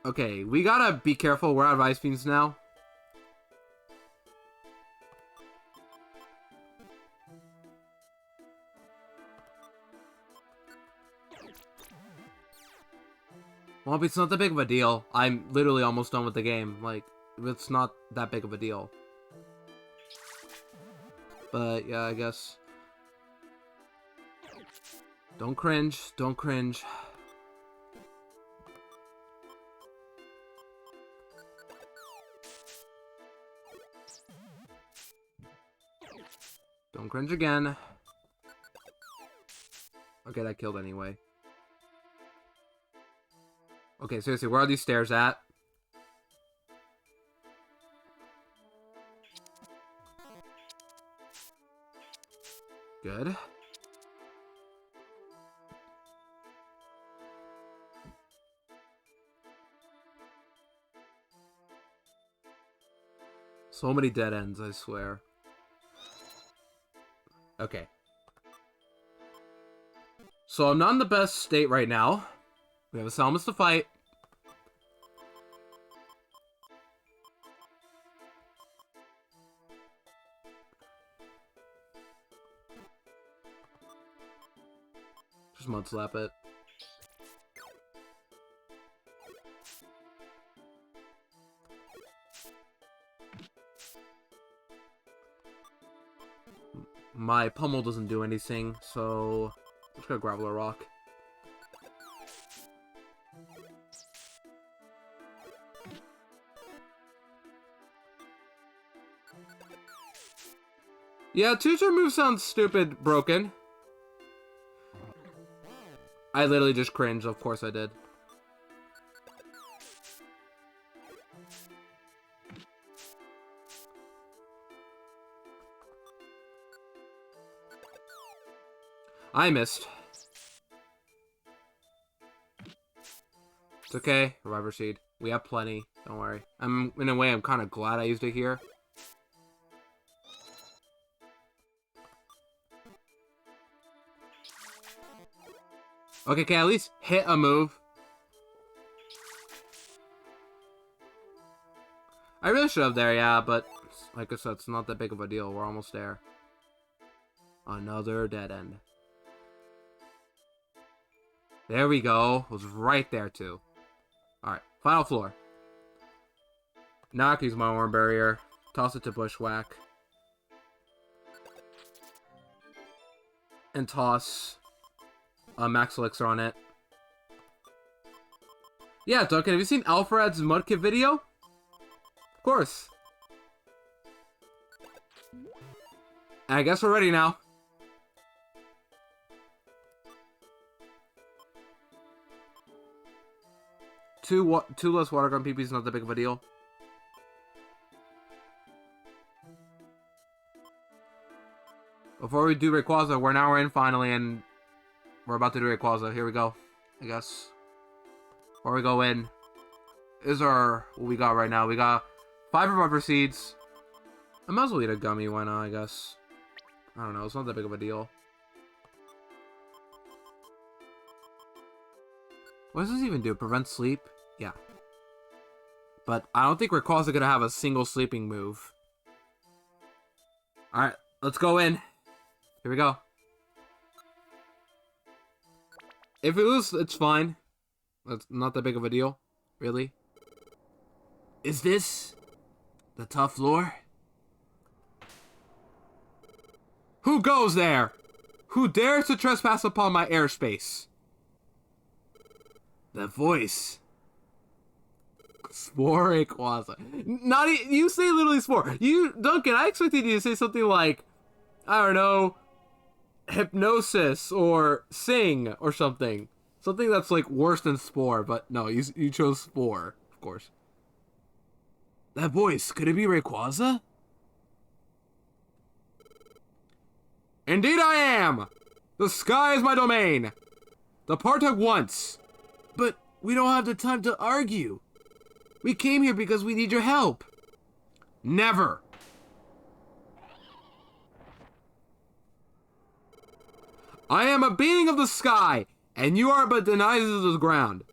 Okay, we gotta be careful. We're out of ice beams now. Well, it's not that big of a deal. I'm literally almost done with the game. Like, it's not that big of a deal. But, yeah, I guess. Don't cringe. Don't cringe. Don't cringe again. Okay, that killed anyway. Okay, seriously, where are these stairs at? Good. So many dead ends, I swear. Okay. So I'm not in the best state right now. We have a Salamis to fight. Just mud slap it. My pummel doesn't do anything, so I'm just gonna gravel a rock. Yeah, two-turn move sounds stupid, broken. I literally just cringed, of course I did. I missed. It's okay, Reviver Seed. We have plenty, don't worry. In a way, I'm kind of glad I used it here. Okay, can I at least hit a move? I really should have there, yeah, but like I said, it's not that big of a deal. We're almost there. Another dead end. There we go. It was right there, too. Alright, final floor. Now I can use my Worm Barrier. Toss it to Bushwhack. And toss a Max Elixir on it. Yeah, Duncan, have you seen Alfred's Mudkip video? Of course. And I guess we're ready now. Two less water gun PP is not that big of a deal. Before we do Rayquaza, we're in finally, and we're about to do Rayquaza. Here we go, I guess. Before we go in, is our what we got right now? We got 5 Reviver Seeds. I might as well eat a gummy. Why not? I guess. I don't know. It's not that big of a deal. What does this even do? Prevent sleep? Yeah. But I don't think Rayquaza gonna have a single sleeping move. Alright, let's go in. Here we go. If we lose, it's fine. That's not that big of a deal. Really. Is this the tough floor? Who goes there? Who dares to trespass upon my airspace? That voice. Spore Rayquaza. Not you say literally Spore. You, Duncan, I expected you to say something like, I don't know, Hypnosis or Sing or something. Something that's like worse than Spore, but no, you chose Spore, of course. That voice, could it be Rayquaza? Indeed I am! The sky is my domain! Depart at once! But we don't have the time to argue. We came here because we need your help. Never! I am a being of the sky, and you are but denizens of the ground.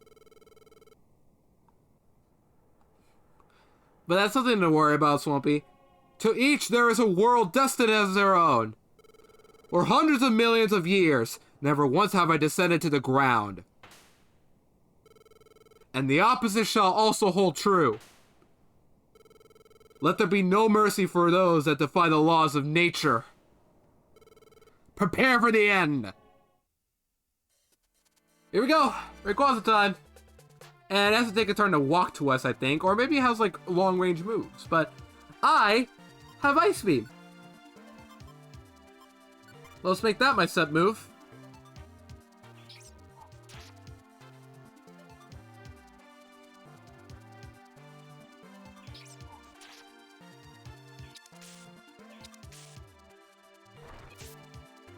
But that's nothing to worry about, Swampy. To each there is a world destined as their own. For hundreds of millions of years, never once have I descended to the ground. And the opposite shall also hold true. Let there be no mercy for those that defy the laws of nature. Prepare for the end. Here we go. Rayquaza time. And it has to take a turn to walk to us, I think. Or maybe it has, like, long-range moves. But I have Ice Beam. Let's make that my set move.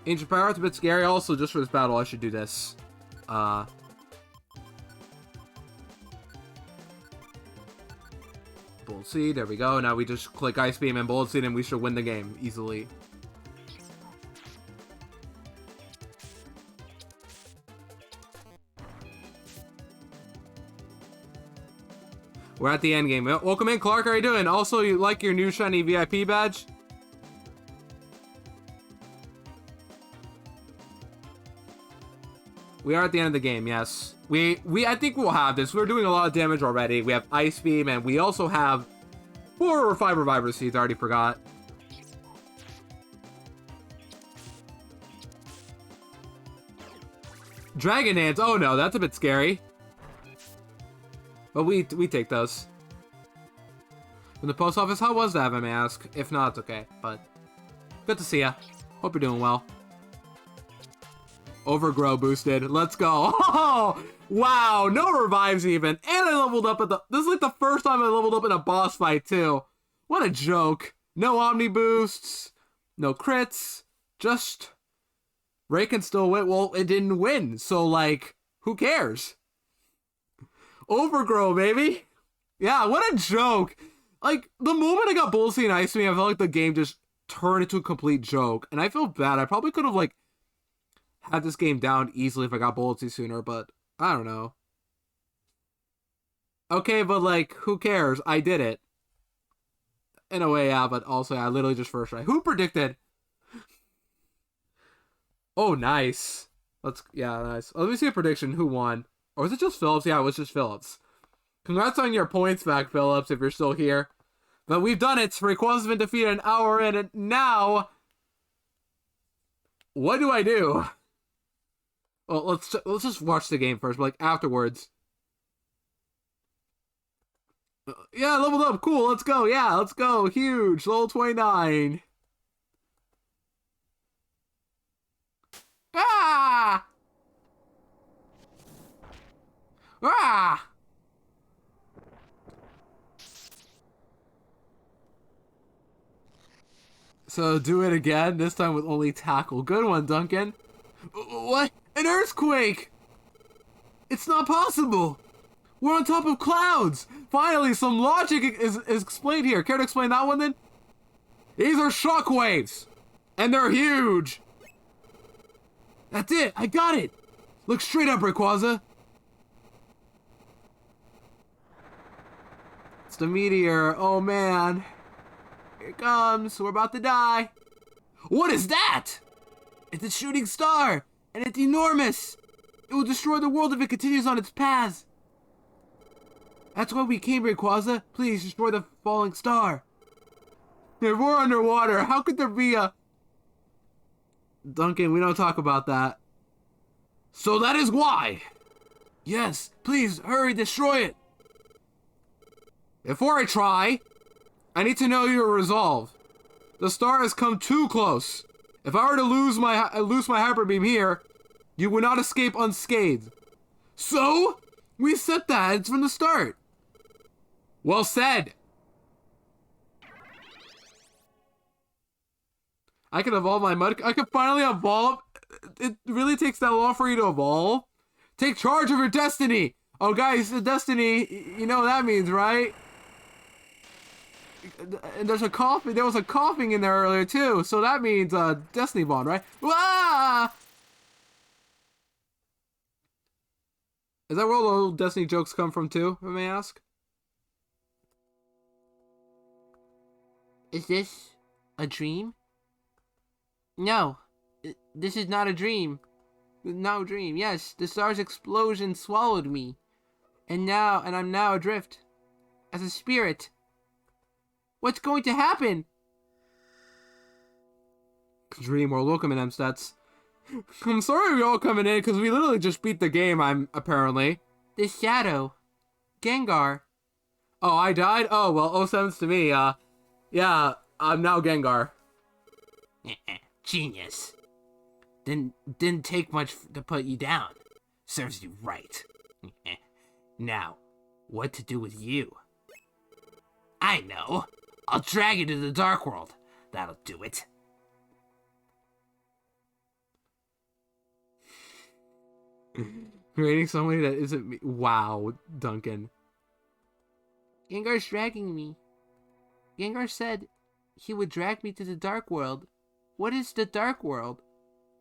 Ancient Power, it's a bit scary. Also, just for this battle, I should do this. Bullet Seed, there we go. Now we just click Ice Beam and Bullet Seed and we should win the game easily. We're at the end game. Welcome in, Clark. How are you doing? Also, you like your new shiny VIP badge? We are at the end of the game, yes. I think we'll have this. We're doing a lot of damage already. We have Ice Beam, and we also have 4 or 5 Reviver Seeds. I already forgot. Dragon Dance. Oh no, that's a bit scary. But we take those. From the post office, how was that, if I may ask? If not, it's okay. But good to see ya. Hope you're doing well. Overgrow boosted. Let's go. Oh, wow. No revives even. And I leveled up at the... This is like the first time I leveled up in a boss fight, too. What a joke. No Omni boosts. No crits. Just... Ray can still win. Well, it didn't win. So, like, who cares? Overgrow, baby. Yeah, what a joke. Like, the moment I got Bullet Seed and Ice Beam, I felt like the game just turned into a complete joke. And I feel bad. I probably could have, like, had this game down easily if I got Bullet Seed sooner, but I don't know. Okay, but, like, who cares? I did it. In a way, yeah, but also, I literally just first try. Who predicted? Oh, nice. Yeah, nice. Let me see a prediction. Who won? Or was it just Phillips? Yeah, it was just Phillips. Congrats on your points back, Phillips, if you're still here. But we've done it. Rayquaza's been defeated an hour in, and now... What do I do? Well, let's just watch the game first, but, like, afterwards. Yeah, leveled up. Cool, let's go. Yeah, let's go. Huge. Level 29. Ah! Ah! So do it again, this time with only tackle. Good one, Duncan. What? An earthquake! It's not possible! We're on top of clouds! Finally, some logic is explained here. Care to explain that one then? These are shockwaves! And they're huge! That's it! I got it! Look straight up, Rayquaza! It's the meteor. Oh man. Here it comes. We're about to die. What is that? It's a shooting star! And it's enormous! It will destroy the world if it continues on its path! That's why we came, Rayquaza. Please destroy the falling star. If we're underwater, how could there be a... Duncan, we don't talk about that. So that is why! Yes, please, hurry, destroy it! Before I try, I need to know your resolve. The star has come too close. If I were to lose my Hyper Beam here, you would not escape unscathed. So? We said that from the start. Well said. I can evolve my mud. I can finally evolve. It really takes that long for you to evolve. Take charge of your destiny. Oh, guys, the destiny. You know what that means, right? And there's a coughing. There was a coughing in there earlier too. So that means Destiny Bond, right? Wah! Is that where all the old Destiny jokes come from too, if I may ask? Is this a dream? No, this is not a dream. No dream. Yes, the star's explosion swallowed me. And I'm now adrift. As a spirit. What's going to happen? Dream world, welcome in, M-Stats. I'm sorry we're all coming in, because we literally just beat the game, apparently. The shadow. Gengar. Oh, I died? Oh, well, 07's to me, yeah, I'm now Gengar. Genius. Didn't take much to put you down. Serves you right. Now, what to do with you? I know. I'll drag you to the Dark World. That'll do it. Creating somebody that isn't me. Wow, Duncan. Gengar's dragging me. Gengar said he would drag me to the Dark World. What is the Dark World?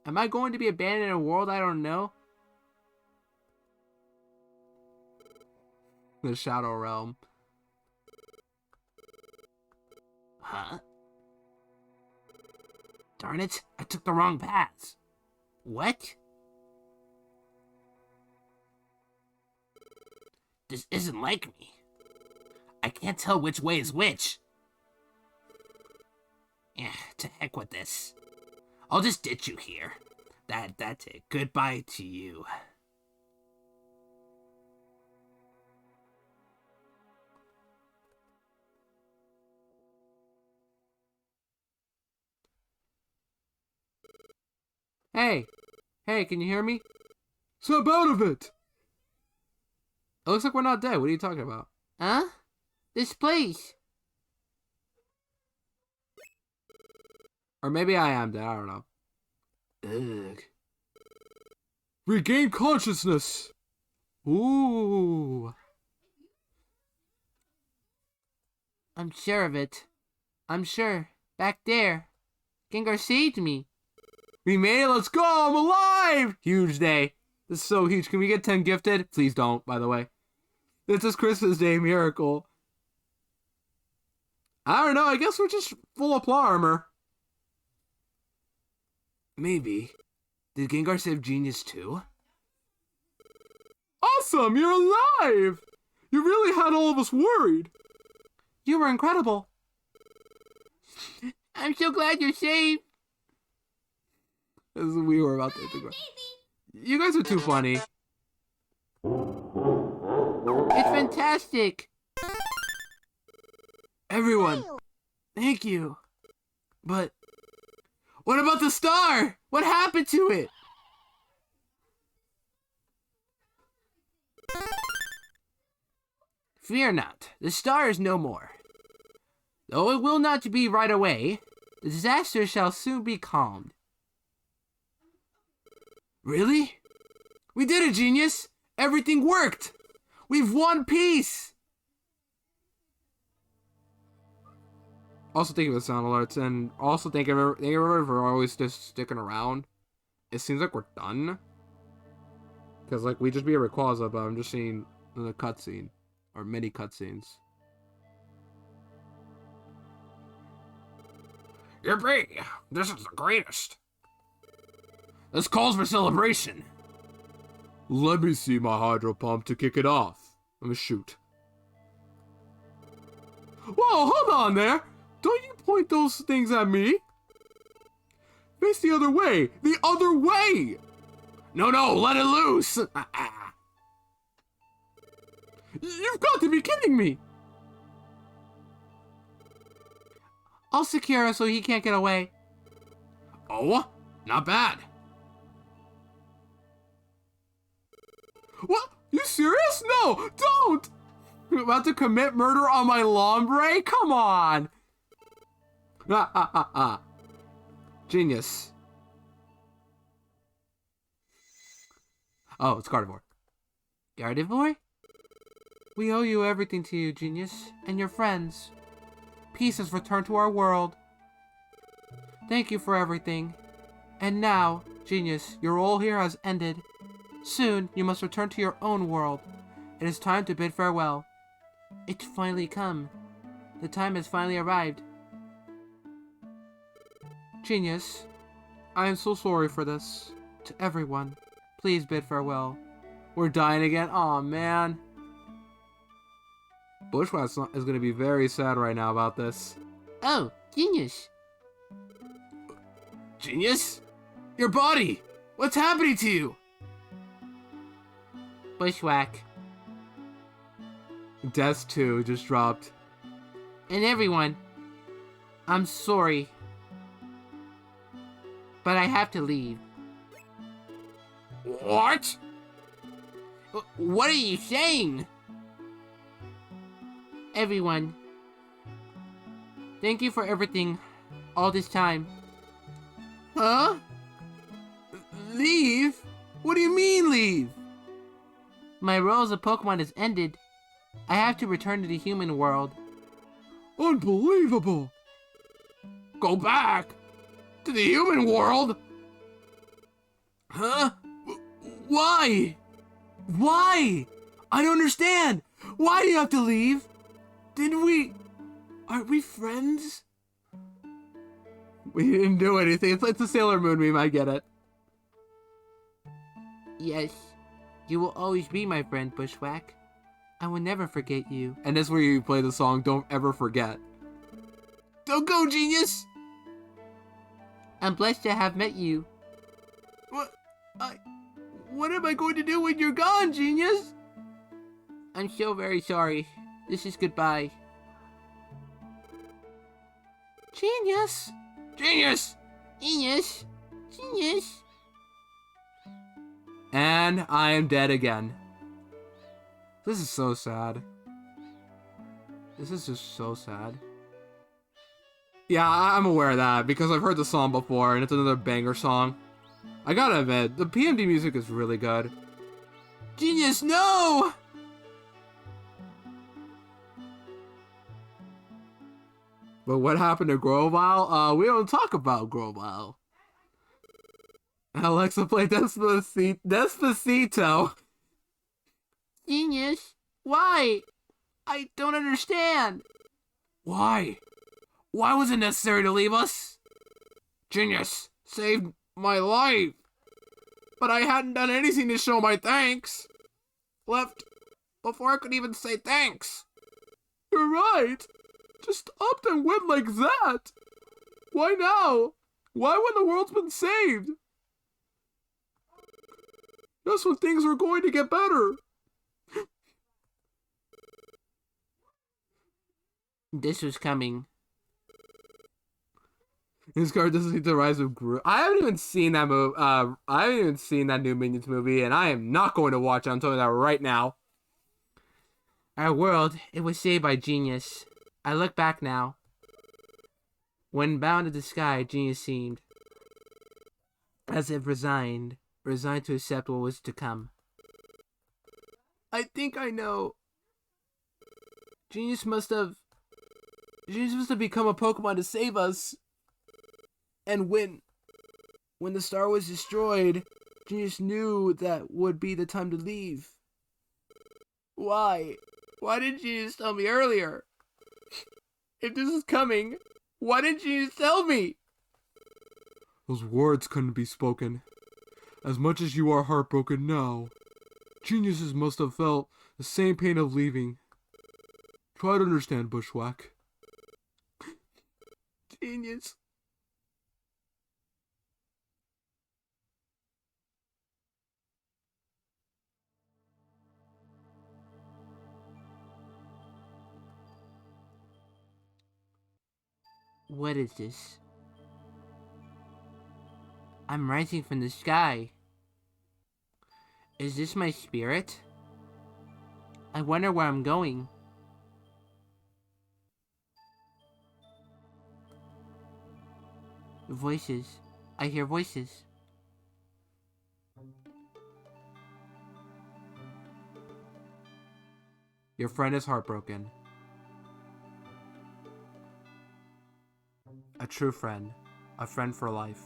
Am I going to be abandoned in a world I don't know? The Shadow Realm. Huh? Darn it, I took the wrong path. What? This isn't like me. I can't tell which way is which. Yeah, to heck with this. I'll just ditch you here. That's it. Goodbye to you. Hey! Hey, can you hear me? Snap out of it! It looks like we're not dead. What are you talking about? Huh? This place. Or maybe I am dead. I don't know. Ugh. Regain consciousness! Ooh. I'm sure of it. I'm sure. Back there. Gengar saved me. We made it. Let's go. I'm alive. Huge day. This is so huge. Can we get 10 gifted? Please don't, by the way. It's his Christmas Day miracle. I don't know. I guess we're just full of plot armor. Maybe. Did Gengar save Genius too? Awesome! You're alive! You really had all of us worried. You were incredible. I'm so glad you're safe. We were about to think. You guys are too funny. It's fantastic. Everyone, thank you. But what about the star? What happened to it? Fear not. The star is no more. Though it will not be right away, the disaster shall soon be calmed. Really? We did it, Genius! Everything worked! We've won peace! Also thank you for the sound alerts, and also thank everybody for always just sticking around. It seems like we're done. Because, like, we just beat Rayquaza, but I'm just seeing the cutscene. Or mini cutscenes. Yippee! This is the greatest! This calls for celebration! Let me see my hydro pump to kick it off. I'm gonna shoot. Whoa, hold on there! Don't you point those things at me! Face the other way! The other way! No, let it loose! You've got to be kidding me! I'll secure him so he can't get away. Oh, not bad. What? You serious? No, don't! You're about to commit murder on my Lombre? Come on! Genius. Oh, it's Gardevoir. Gardevoir? We owe you everything to you, Genius, and your friends. Peace has returned to our world. Thank you for everything. And now, Genius, your role here has ended. Soon, you must return to your own world. It is time to bid farewell. It's finally come. The time has finally arrived. Genius, I am so sorry for this. To everyone, please bid farewell. We're dying again. Aw, man. Bushwhack is going to be very sad right now about this. Oh, Genius. Genius? Your body! What's happening to you? Bushwhack. Death 2 just dropped. And everyone, I'm sorry. But I have to leave. What? What are you saying? Everyone, thank you for everything all this time. Huh? Leave? What do you mean leave? My role as a Pokemon has ended. I have to return to the human world. Unbelievable! Go back? To the human world? Huh? Why? Why? I don't understand. Why do you have to leave? Didn't we... Aren't we friends? We didn't do anything. It's a Sailor Moon meme, I get it. Yes, you will always be my friend, Bushwhack. I will never forget you. And that's where you play the song Don't Ever Forget. Don't go, Genius! I'm blessed to have met you. What am I going to do when you're gone, Genius? I'm so very sorry. This is goodbye. Genius! Genius! Genius! Genius! And I am dead again. This is so sad. This is just so sad. Yeah, I'm aware of that because I've heard the song before and it's another banger song. I gotta admit, the PMD music is really good. Genius, no! But what happened to Grovyle? We don't talk about Grovyle. Alexa, play Despacito. Genius! Why? I don't understand. Why? Why was it necessary to leave us? Genius saved my life. But I hadn't done anything to show my thanks. Left before I could even say thanks. You're right. Just upped and went like that. Why now? Why when the world's been saved? Just when things were going to get better. This was coming. His card doesn't need the rise of Gru. I haven't even seen that movie. I haven't even seen that new Minions movie, and I am not going to watch it. I'm telling you that right now. Our world, it was saved by Genius. I look back now. When bound to the sky, Genius seemed as if resigned to accept what was to come. I think I know. Genius must have become a Pokemon to save us. And when the star was destroyed, Genius knew that would be the time to leave. Why? Why didn't you just tell me earlier? If this is coming, why didn't you just tell me? Those words couldn't be spoken. As much as you are heartbroken now, geniuses must have felt the same pain of leaving. Try to understand, Bushwhack. Genius. What is this? I'm rising from the sky. Is this my spirit? I wonder where I'm going. Voices. I hear voices. Your friend is heartbroken. A true friend. A friend for life.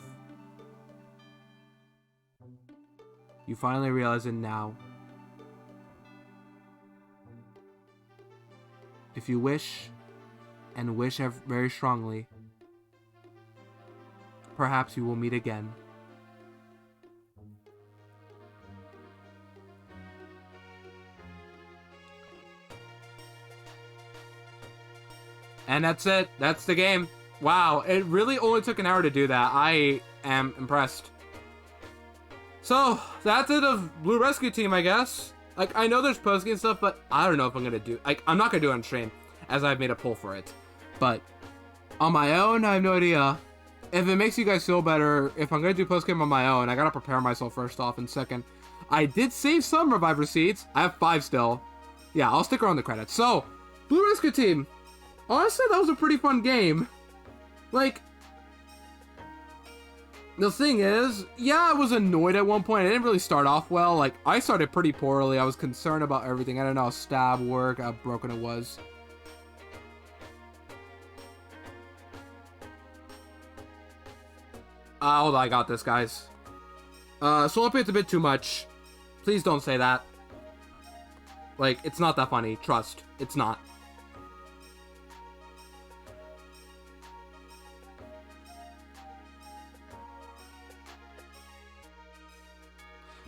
You finally realize it now. If you wish, and wish very strongly, perhaps you will meet again. And that's it. That's the game. Wow, it really only took an hour to do that. I am impressed. So, that's it of Blue Rescue Team, I guess. Like, I know there's post-game stuff, but I don't know if I'm gonna do... Like, I'm not gonna do it on stream, as I've made a poll for it. But, on my own, I have no idea. If it makes you guys feel better, if I'm gonna do post-game on my own, I gotta prepare myself first off, and second, I did save some revive receipts. I have 5 still. Yeah, I'll stick around the credits. So, Blue Rescue Team. Honestly, that was a pretty fun game. Like, the thing is, yeah, I was annoyed at one point. I didn't really start off well. Like, I started pretty poorly. I was concerned about everything. I didn't know how stab worked, how broken it was. Hold on, I got this, guys. Slow it's a bit too much. Please don't say that. Like, it's not that funny. Trust. It's not.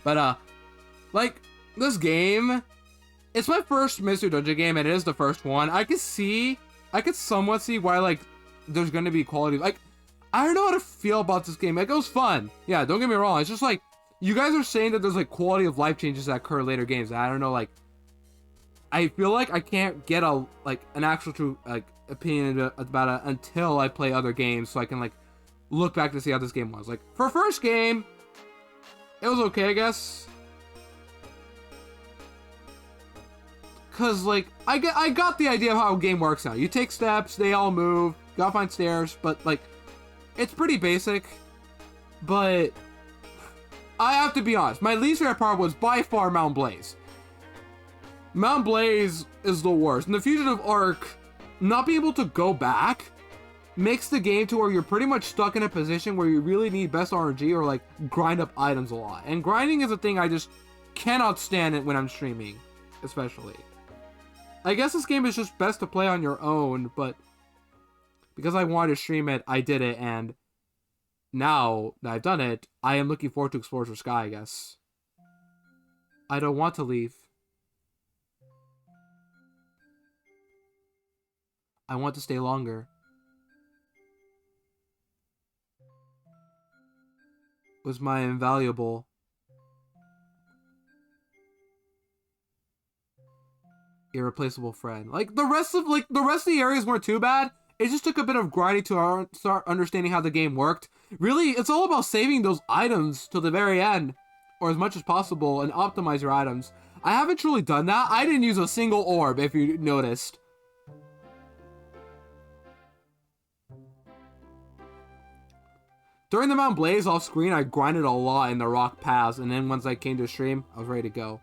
But, like, this game, it's my first Mystery Dungeon game, and it is the first one. I could somewhat see why, like, there's gonna be quality. Like, I don't know how to feel about this game. Like, it was fun. Yeah, don't get me wrong. It's just, like, you guys are saying that there's, like, quality of life changes that occur in later games. I don't know, like, I feel like I can't get an actual true, like, opinion about it until I play other games, so I can, like, look back to see how this game was. Like, for first game, it was okay, I guess. Cause, like, I got the idea of how a game works now. You take steps, they all move, gotta find stairs, but, like, it's pretty basic. But I have to be honest, my least favorite part was by far Mount Blaze. Mount Blaze is the worst. In the Fugitive Arc, not being able to go back makes the game to where you're pretty much stuck in a position where you really need best RNG or, like, grind up items a lot. And grinding is a thing I just cannot stand it when I'm streaming, especially. I guess this game is just best to play on your own, but because I wanted to stream it, I did it, and now that I've done it, I am looking forward to Explorers of Sky, I guess. I don't want to leave. I want to stay longer. Was my invaluable irreplaceable friend. Like, the rest of the areas weren't too bad. It just took a bit of grinding to start understanding how the game worked. Really, it's all about saving those items till the very end, or as much as possible, and optimize your items. I haven't truly done that. I didn't use a single orb, if you noticed. During the Mount Blaze off screen, I grinded a lot in the rock paths, and then once I came to stream, I was ready to go.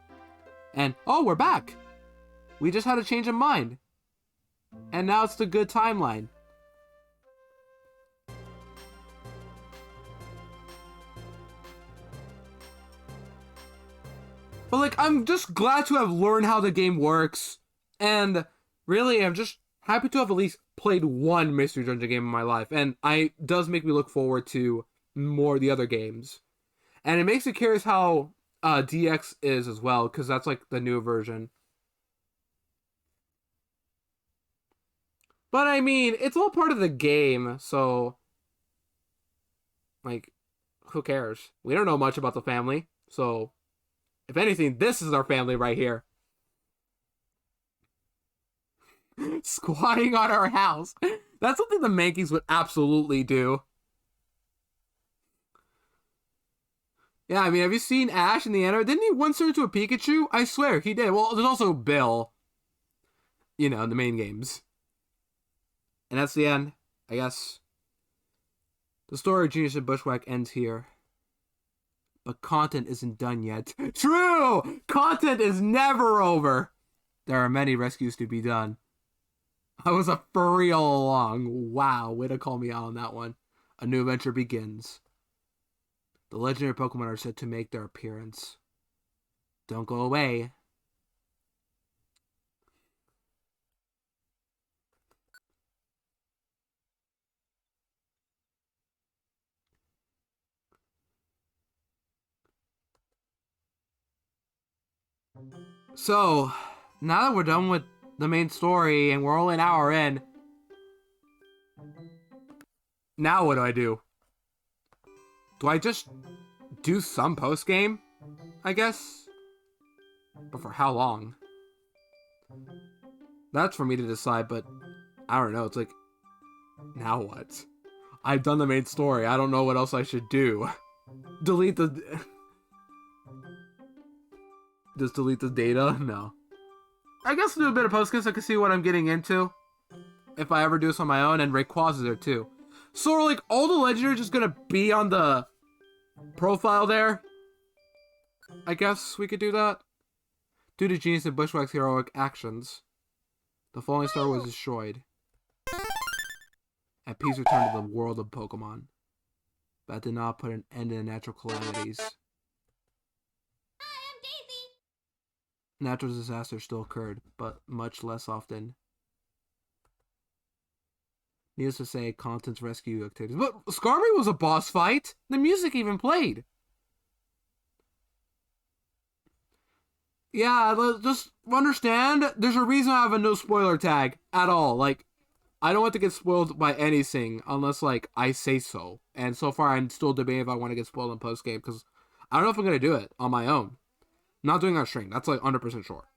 And, oh, we're back! We just had a change of mind. And now it's the good timeline. But, like, I'm just glad to have learned how the game works. And really, I'm just happy to have at least played one Mystery Dungeon game in my life. And it does make me look forward to more of the other games. And it makes me curious how DX is as well, because that's, like, the new version. But, I mean, it's all part of the game, so, like, who cares? We don't know much about the family, so, if anything, this is our family right here. Squatting on our house. That's something the Mankeys would absolutely do. Yeah, I mean, have you seen Ash in the anime? Didn't he once turn into a Pikachu? I swear, he did. Well, there's also Bill, you know, in the main games. And that's the end, I guess. The story of Genius and Bushwhack ends here. But content isn't done yet. True! Content is never over! There are many rescues to be done. I was a furry all along. Wow, way to call me out on that one. A new adventure begins. The legendary Pokemon are set to make their appearance. Don't go away. So, now that we're done with the main story and we're only an hour in, now what do? Do I just do some post-game? I guess? But for how long? That's for me to decide, but I don't know. It's like, now what? I've done the main story. I don't know what else I should do. Delete the... Just delete the data? No. I guess do a bit of post-game so I can see what I'm getting into. If I ever do this on my own, and Rayquaza is there too. So, like, all the legendaries just gonna be on the profile there? I guess we could do that. Due to Genius and Bushwhack's heroic actions, the falling star was destroyed. And peace returned to the world of Pokemon. That did not put an end to the natural calamities. Natural disasters still occurred, but much less often. Needless to say, contents rescue activities. But Skarmory was a boss fight! The music even played! Yeah, just understand, there's a reason I have a no spoiler tag at all. Like, I don't want to get spoiled by anything unless, like, I say so. And so far, I'm still debating if I want to get spoiled in post-game, because I don't know if I'm going to do it on my own. Not doing our stream. That's like 100% sure.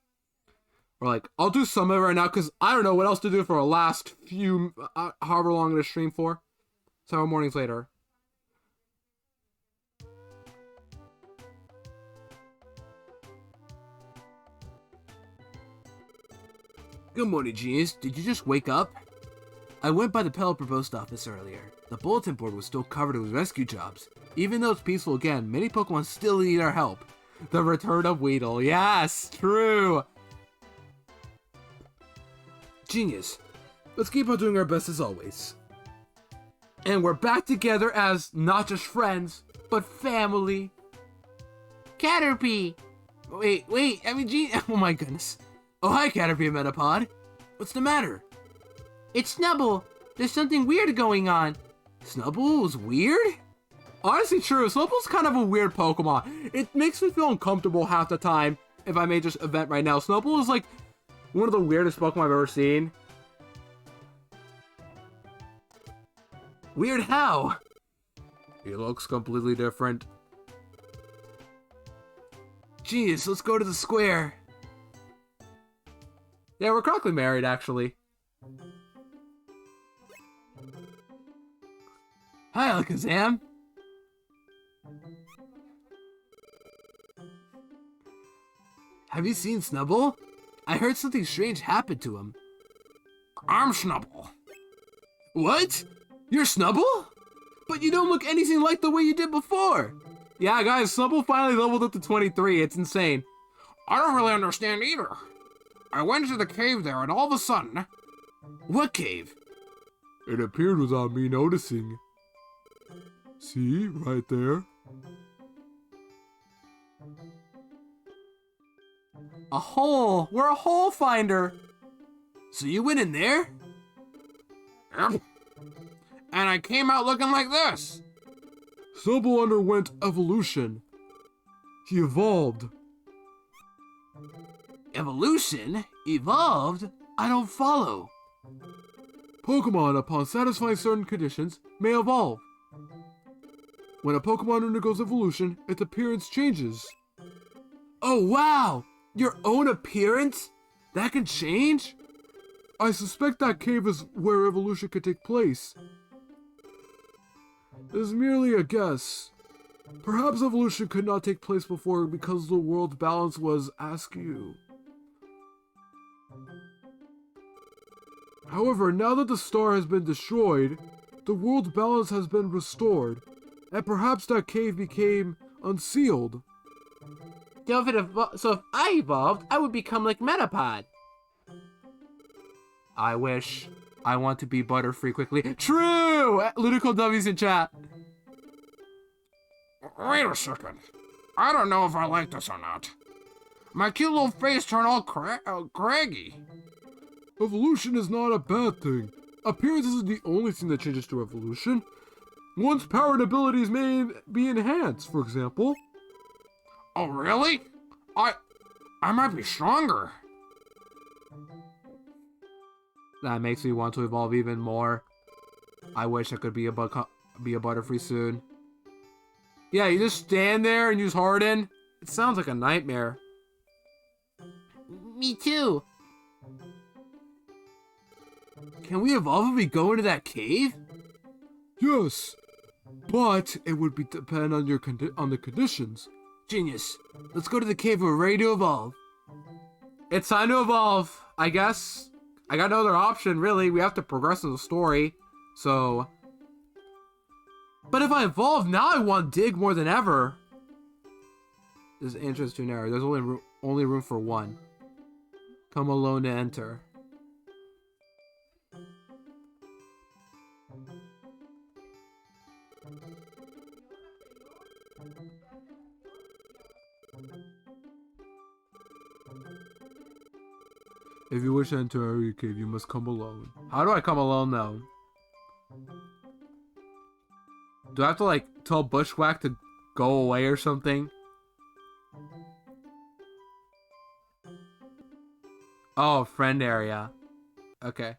Or like, I'll do some of it right now because I don't know what else to do for a last few, however long I'm going to stream for. Several mornings later. Good morning, Genius. Did you just wake up? I went by the Pelipper post office earlier. The bulletin board was still covered with rescue jobs. Even though it's peaceful again, many Pokemon still need our help. The return of Weedle. Yes, true. Genius. Let's keep on doing our best as always. And we're back together as not just friends, but family. Caterpie. Wait. I mean, oh my goodness. Oh, hi, Caterpie and Metapod. What's the matter? It's Snubble. There's something weird going on. Snubble's weird? Honestly, true. Snubble's kind of a weird Pokemon. It makes me feel uncomfortable half the time, if I may just vent right now. Snubble is like one of the weirdest Pokemon I've ever seen. Weird how? He looks completely different. Jeez, let's go to the square. Yeah, we're currently married, actually. Hi, Alakazam. Have you seen Snubble? I heard something strange happened to him. I'm Snubble. What? You're Snubble? But you don't look anything like the way you did before. Yeah, guys, Snubble finally leveled up to 23. It's insane. I don't really understand either. I went to the cave there and all of a sudden... What cave? It appeared without me noticing. See, right there. A hole. We're a hole finder. So you went in there? Yep. And I came out looking like this. Snubble underwent evolution. He evolved. Evolution? Evolved? I don't follow. Pokemon, upon satisfying certain conditions, may evolve. When a Pokemon undergoes evolution, its appearance changes. Oh, wow! Your own appearance? That can change? I suspect that cave is where evolution could take place. It is merely a guess. Perhaps evolution could not take place before because the world's balance was askew. However, now that the star has been destroyed, the world's balance has been restored, and perhaps that cave became unsealed. So if I evolved, I would become like Metapod. I wish. I want to be Butterfree quickly. True! Ludical W's in chat. Wait a second. I don't know if I like this or not. My cute little face turned all craggy. Evolution is not a bad thing. Appearance isn't the only thing that changes through evolution. One's power and abilities may be enhanced, for example. Oh, really? I might be stronger. That makes me want to evolve even more. I wish I could be a Butterfree soon. Yeah, you just stand there and use Harden. It sounds like a nightmare. Me too. Can we evolve if we go into that cave? Yes, but it would depend on the conditions. Genius. Let's go to the cave. We're ready to evolve. It's time to evolve, I guess. I got no other option, really. We have to progress in the story. So... But if I evolve, now I want Dig more than ever. This entrance too narrow. There's only room for one. Come alone to enter. If you wish to enter our cave, you must come alone. How do I come alone, though? Do I have to, like, tell Bushwhack to go away or something? Oh, friend area. Okay.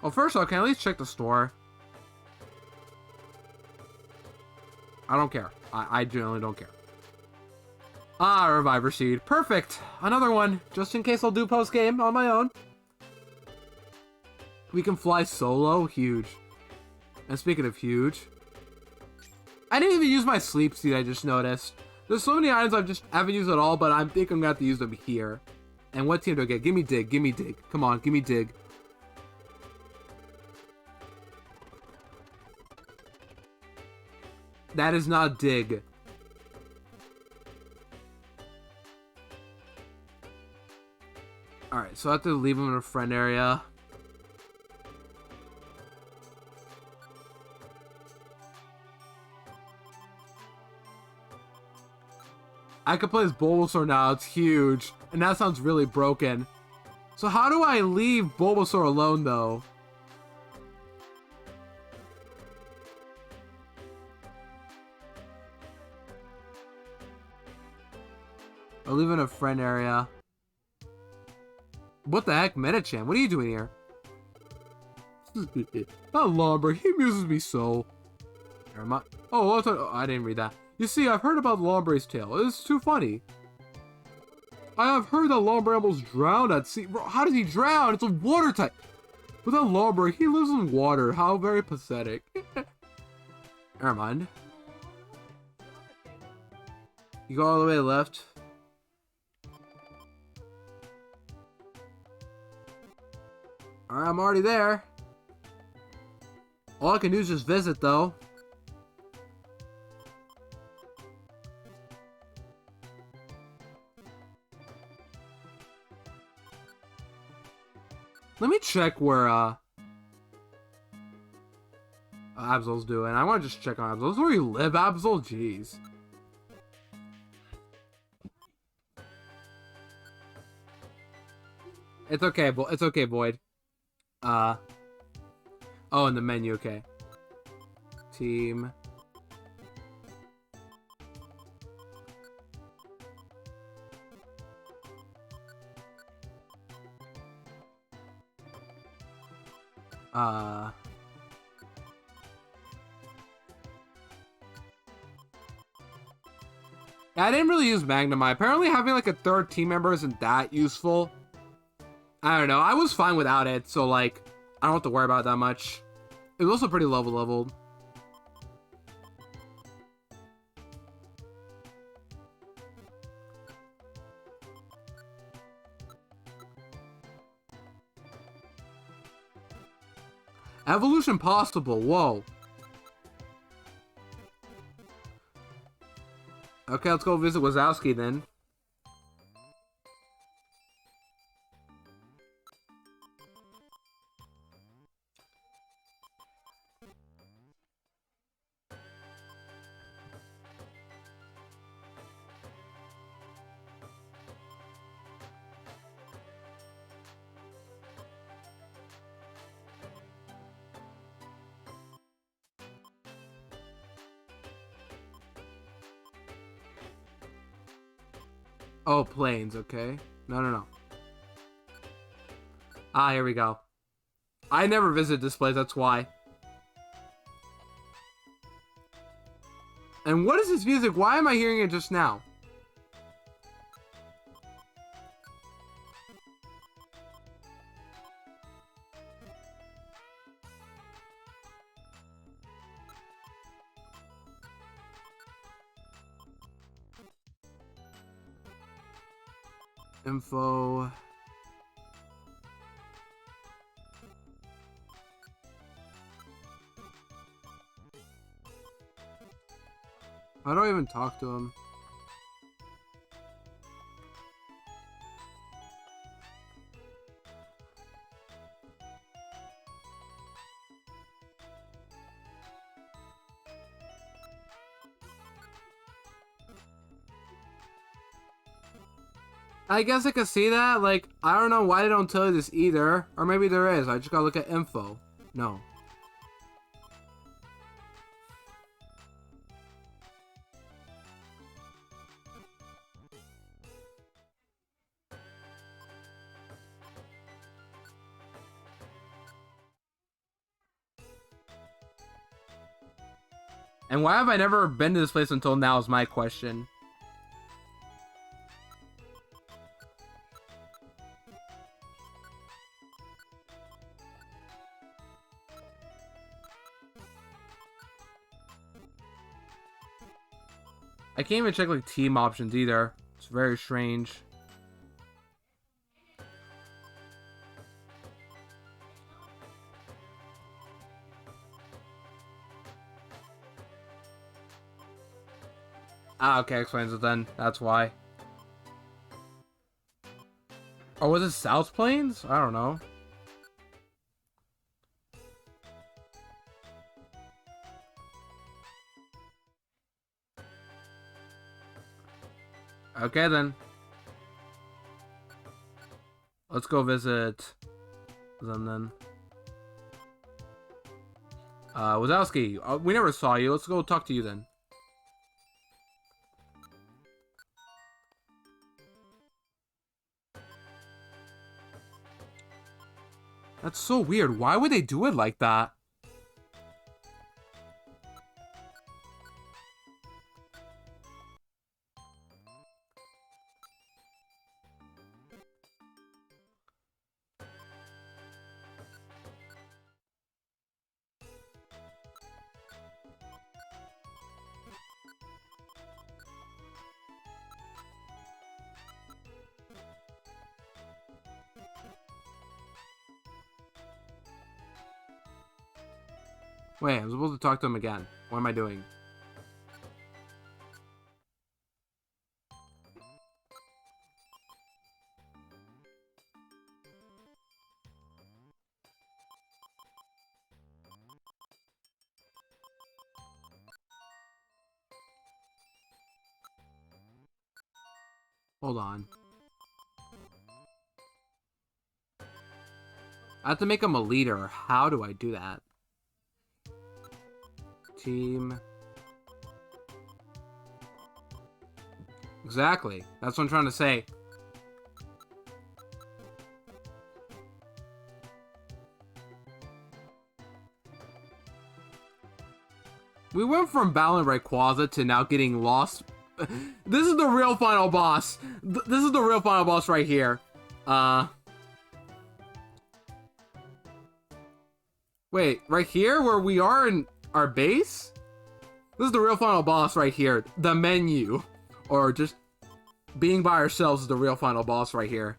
Well, first of all, can I at least check the store? I don't care. I generally don't care. Ah, Reviver Seed. Perfect. Another one. Just in case I'll do post-game on my own. We can fly solo. Huge. And speaking of huge, I didn't even use my sleep seed, I just noticed. There's so many items I just haven't used at all, but I think I'm going to have to use them here. And what team do I get? Give me Dig. Give me Dig. Come on, give me Dig. That is not Dig. Alright, so I have to leave him in a friend area. I could play as Bulbasaur now, it's huge. And that sounds really broken. So how do I leave Bulbasaur alone, though? I'll leave in a friend area. What the heck, Metachan? What are you doing here? That Lombre, he amuses me so. Oh, I didn't read that. You see, I've heard about Lombre's tale. It's too funny. I have heard that Lombre almost drowned at sea. Bro, how did he drown? It's a water type. But that Lombre, he lives in water. How very pathetic. Never mind. You go all the way left. Alright, I'm already there. All I can do is just visit, though. Let me check where, Absol's doing. I want to just check on Absol. This is where you live, Absol? Jeez. It's okay, it's okay, Void. Oh, in the menu, okay. Team. I didn't really use Magnemite. Apparently having like a third team member isn't that useful. I don't know. I was fine without it, so like, I don't have to worry about it that much. It was also pretty leveled. Evolution possible. Whoa. Okay, let's go visit Wazowski then. Oh, planes, okay. No. Ah, here we go. I never visited this place, that's why. And what is this music? Why am I hearing it just now? Info. How do I even talk to him? I guess I could see that. Like, I don't know why they don't tell you this either. Or maybe there is. I just gotta look at info. No. And why have I never been to this place until now is my question. I can't even check like team options either. It's very strange. Ah, okay, explains it then. That's why. Or was it South Plains? I don't know. Okay then. Let's go visit them then. Wazowski, we never saw you. Let's go talk to you then. That's so weird. Why would they do it like that? Wait, I'm supposed to talk to him again. What am I doing? Hold on. I have to make him a leader. How do I do that? Team. Exactly. That's what I'm trying to say. We went from battling Rayquaza to now getting lost. This is the real final boss. This is the real final boss right here. Wait, right here where we are in our base? This is the real final boss right here. The menu. Or just being by ourselves is the real final boss right here.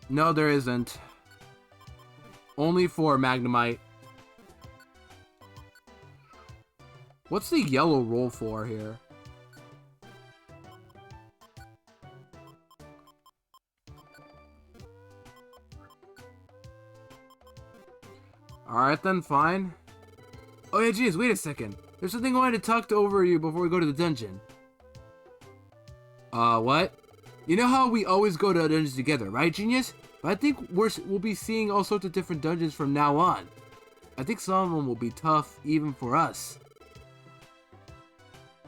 No, there isn't. Only for Magnemite. What's the yellow roll for here? Alright then, fine. Oh yeah, geez, wait a second. There's something I wanted to talk over you before we go to the dungeon. What? You know how we always go to dungeons together, right, Genius? But I think we'll be seeing all sorts of different dungeons from now on. I think some of them will be tough, even for us.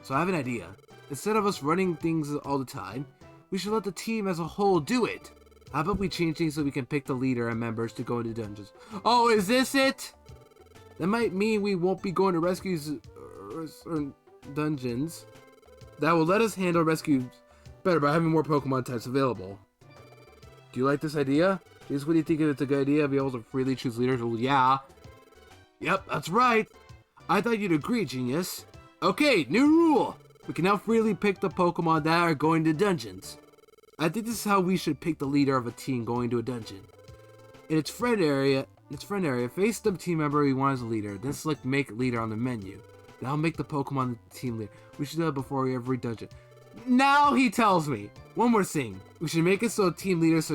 So I have an idea. Instead of us running things all the time, we should let the team as a whole do it. How about we change things so we can pick the leader and members to go into dungeons? Oh, is this it? That might mean we won't be going to rescues or dungeons. That will let us handle rescues better by having more Pokemon types available. Do you like this idea? What do you think it's a good idea to be able to freely choose leaders? Well, yeah. Yep, that's right. I thought you'd agree, genius. Okay, new rule. We can now freely pick the Pokemon that are going to dungeons. I think this is how we should pick the leader of a team going to a dungeon. In its friend area, face the team member we want as a leader, then select make leader on the menu. Now make the Pokemon the team leader. We should do that before every dungeon. Now he tells me. One more thing. We should make it so team leaders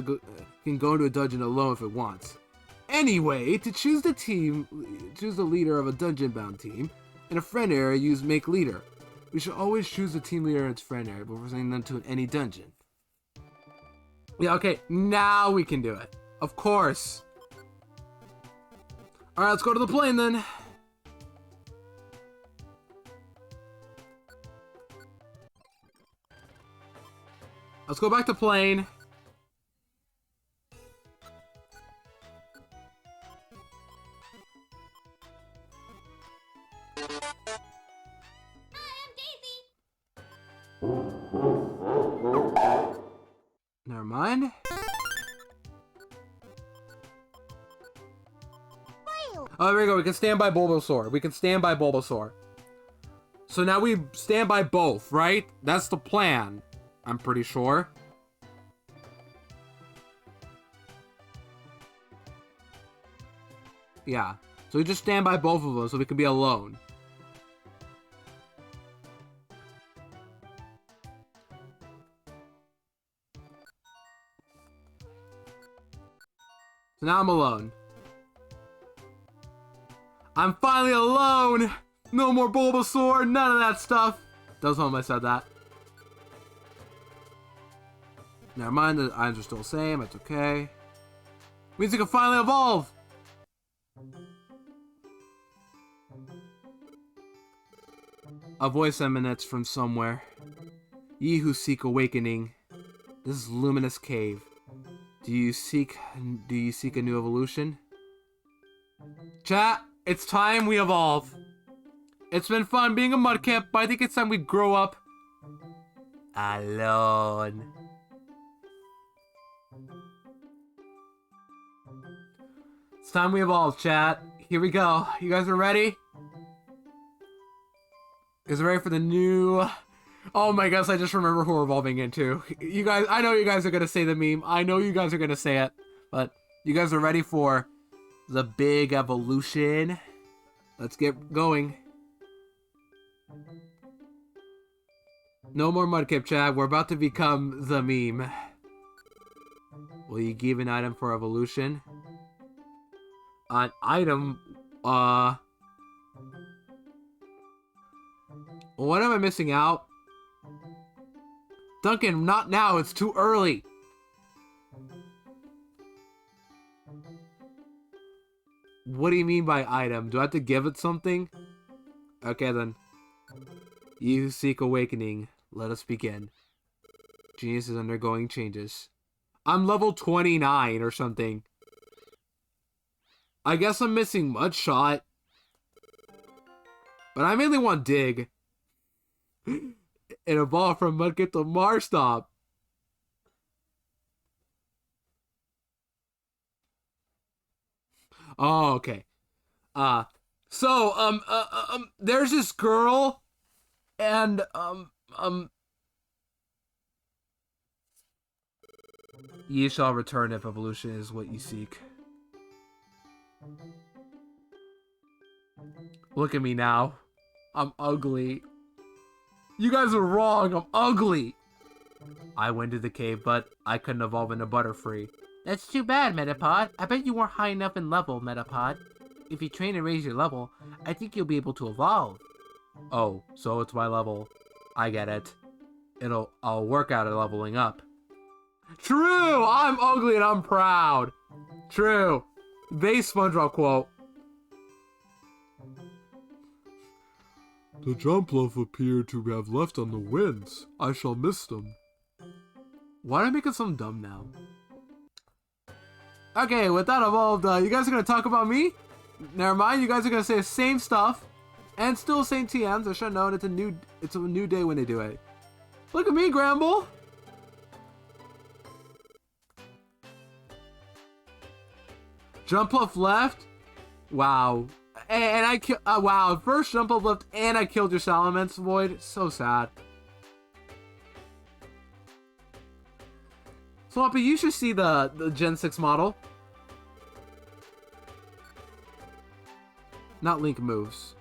can go into a dungeon alone if it wants. Anyway, to choose the leader of a dungeon-bound team, in a friend area, use make leader. We should always choose the team leader in its friend area before sending them to any dungeon. Yeah, okay, now we can do it. Of course. Alright, let's go to the plane then. Let's go back to plane. Never mind. Oh, there we go. We can stand by Bulbasaur. We can stand by Bulbasaur. So now we stand by both, right? That's the plan. I'm pretty sure. Yeah. So we just stand by both of them so we can be alone. So now I'm alone. I'm finally alone! No more Bulbasaur, none of that stuff. That was when I said that. Never mind, the items are still the same, it's okay. Means it can finally evolve! A voice emanates from somewhere. Ye who seek awakening. This is Luminous Cave. Do you seek a new evolution? Chat, it's time we evolve. It's been fun being a Mudkip, but I think it's time we grow up. Alone. It's time we evolve, chat. Here we go. You guys are ready? You guys are ready for the new... Oh my gosh, I just remember who we're evolving into. You guys, I know you guys are gonna say the meme. I know you guys are gonna say it. But you guys are ready for the big evolution. Let's get going. No more Mudkip, chat. We're about to become the meme. Will you give an item for evolution? An item, what am I missing out? Duncan, not now, it's too early. What do you mean by item? Do I have to give it something? Okay then. You seek awakening, let us begin. Genius is undergoing changes. I'm level 29 or something. I guess I'm missing Mudshot. But I mainly want Dig. And evolve from Mudkip to Marstop. Oh, okay. There's this girl, and, ye shall return if evolution is what you seek. Look at me now. I'm ugly. You guys are wrong. I'm ugly. I went to the cave, but I couldn't evolve into Butterfree. That's too bad, Metapod. I bet you weren't high enough in level, Metapod. If you train and raise your level, I think you'll be able to evolve. Oh, so it's my level. I get it. I'll work out at leveling up. True! I'm ugly and I'm proud. True. Base SpongeBob quote. The Jumpluff appear to have left on the winds. I shall miss them. Why am I making something dumb now? Okay, with that involved, you guys are gonna talk about me? Never mind, you guys are gonna say the same stuff. And still same TMs. I should have known it's a new day when they do it. Look at me, Gramble! Jumpluff left? Wow. And I wow, first Jumpluff left and I killed your Salamence Void. So sad. Swampy, you should see the Gen 6 model. Not Link moves.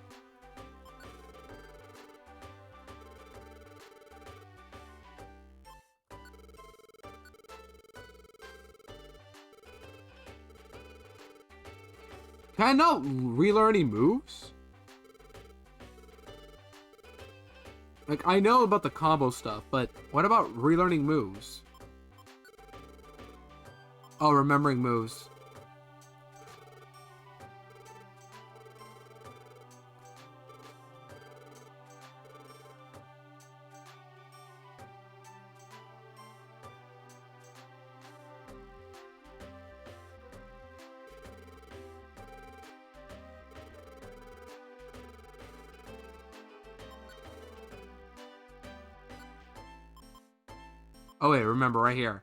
Can I not relearn any moves? Like, I know about the combo stuff, but what about relearning moves? Oh, remembering moves. Oh wait, remember right here.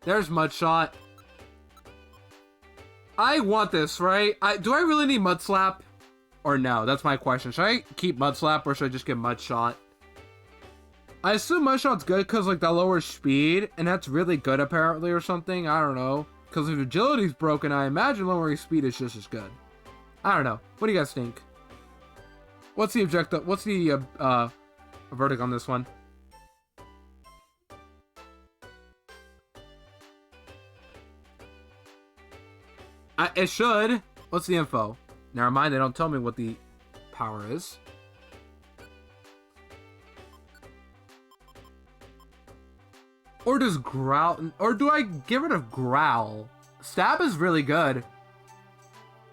There's Mudshot. I want this, right? Do I really need Mud Slap? Or no? That's my question. Should I keep Mud Slap or should I just get Mudshot? I assume Mudshot's good because like that lowers speed, and that's really good apparently or something. I don't know. Because if agility's broken, I imagine lowering speed is just as good. I don't know. What do you guys think? What's the objective? What's the verdict on this one? It should. What's the info? Never mind, they don't tell me what the power is. Or does Growl... Or do I get rid of Growl? Stab is really good.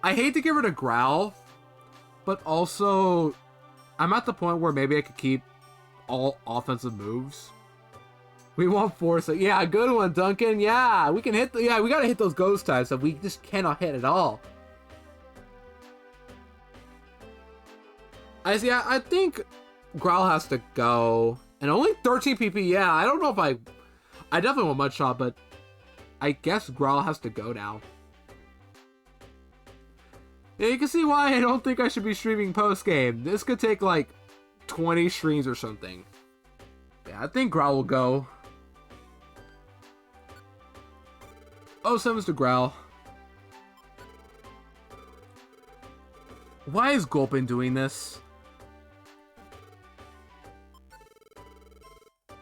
I hate to get rid of Growl, but also I'm at the point where maybe I could keep all offensive moves. We won't force it. Yeah, good one, Duncan. Yeah, we can hit we gotta hit those ghost types that we just cannot hit at all. I think Growl has to go. And only 13 PP, yeah, I don't know if I definitely want Mudshot, but I guess Growl has to go now. Yeah, you can see why I don't think I should be streaming post-game. This could take like 20 streams or something. Yeah, I think Growl will go. Oh, summons to Growl. Why is Gulpin doing this?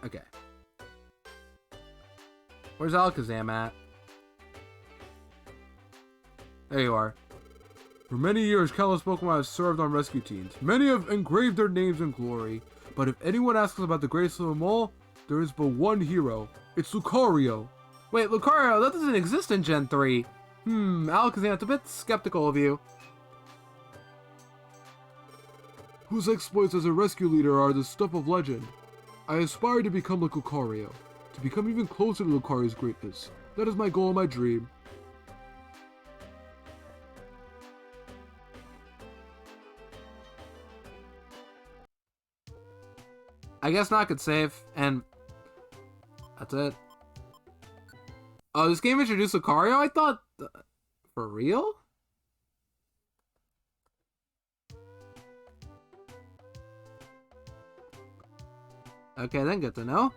Okay. Where's Alakazam at? There you are. For many years, countless Pokemon have served on rescue teams. Many have engraved their names in glory. But if anyone asks about the greatest of them all, there is but one hero. It's Lucario. Wait, Lucario, that doesn't exist in Gen 3. Alakazam, it's a bit skeptical of you. Whose exploits as a rescue leader are the stuff of legend. I aspire to become like Lucario. To become even closer to Lucario's greatness. That is my goal and my dream. I guess not could save, and that's it. Oh, this game introduced Lucario? I thought... for real? Okay, then good to know.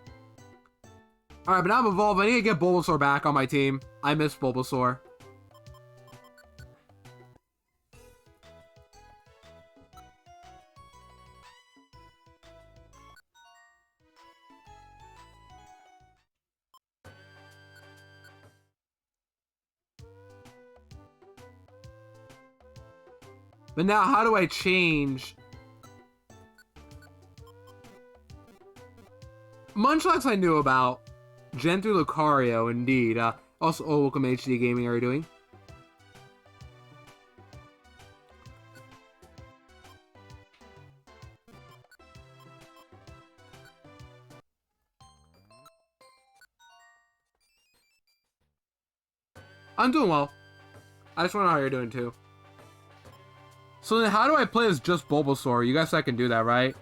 Alright, but now I'm evolved. I need to get Bulbasaur back on my team. I miss Bulbasaur. But now, how do I change? Munchlax I knew about. Gen 3 Lucario, indeed. Also, oh, welcome HD Gaming, how are you doing? I'm doing well. I just want to know how you're doing too. So then how do I play as just Bulbasaur? You guys I can do that, right?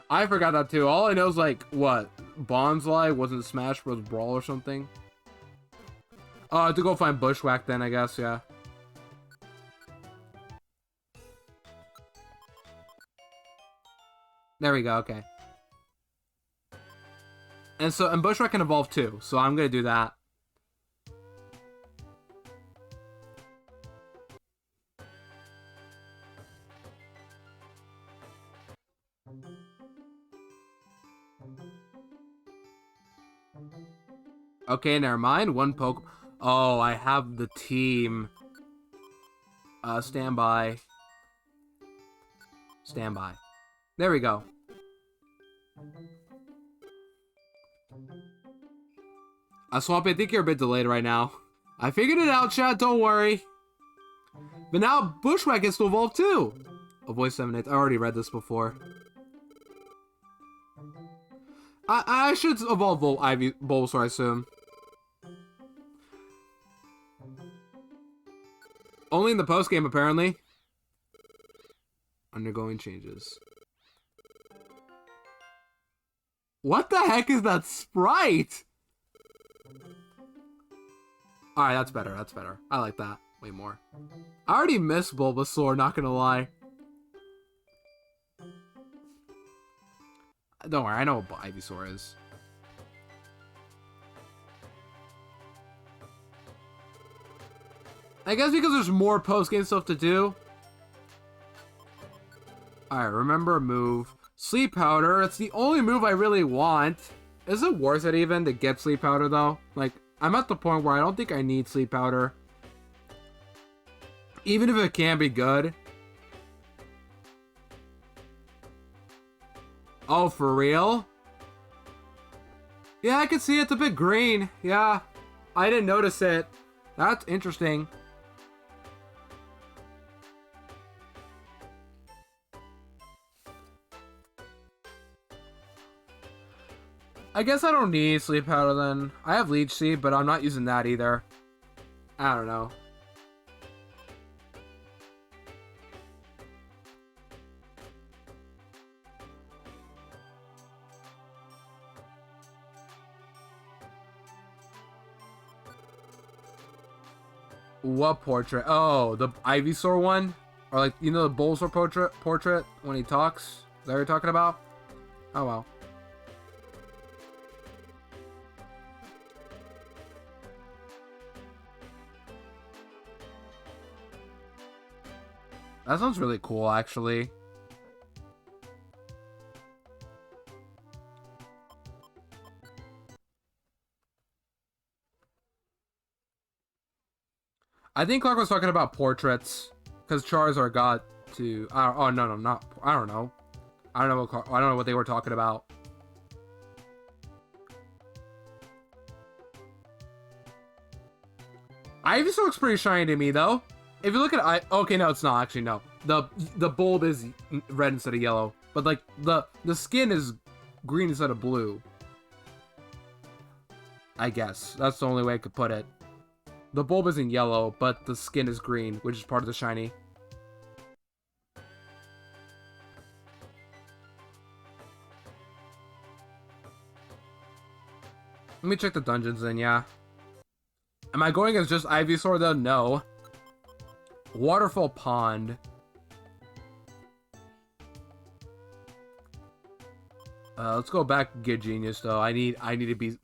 I forgot that too. All I know is like, what? Bonsly wasn't Smash Bros. Brawl or something? Oh, to go find Bushwhack then, I guess, yeah. There we go, okay. And Bushwhack can evolve too, so I'm gonna do that. Okay, never mind. One poke. Oh, I have the team. Stand by. Stand by. There we go. Swampy, I think you're a bit delayed right now. I figured it out, chat. Don't worry. But now Bushwhack gets to evolve too. Oh, voice 7/8. I already read this before. I should evolve Bulbasaur, I assume. Only in the post game, apparently. Undergoing changes. What the heck is that sprite? Alright, that's better. That's better. I like that way more. I already miss Bulbasaur, not gonna lie. Don't worry, I know what Ivysaur is. I guess because there's more post-game stuff to do. Alright, remember a move. Sleep Powder, it's the only move I really want. Is it worth it even to get Sleep Powder though? Like, I'm at the point where I don't think I need Sleep Powder. Even if it can be good. Oh, for real? Yeah, I can see it's a bit green. Yeah, I didn't notice it. That's interesting. I guess I don't need Sleep Powder then. I have Leech Seed, but I'm not using that either. I don't know. What portrait? Oh, the Ivysaur one? Or like, you know the Bulbasaur portrait when he talks? Is that what you're talking about? Oh well. That sounds really cool, actually. I think Clark was talking about portraits, because Charizard got to. Oh no, not. I don't know. I don't know what they were talking about. Ivysaur looks pretty shiny to me, though. If you look at okay, no, it's not actually. No, the bulb is red instead of yellow, but like the skin is green instead of blue. I guess that's the only way I could put it. The bulb isn't yellow, but the skin is green, which is part of the shiny. Let me check the dungeons then, yeah. Am I going as just Ivysaur though? No. Waterfall Pond. Let's go back and get Genius though. I need to be.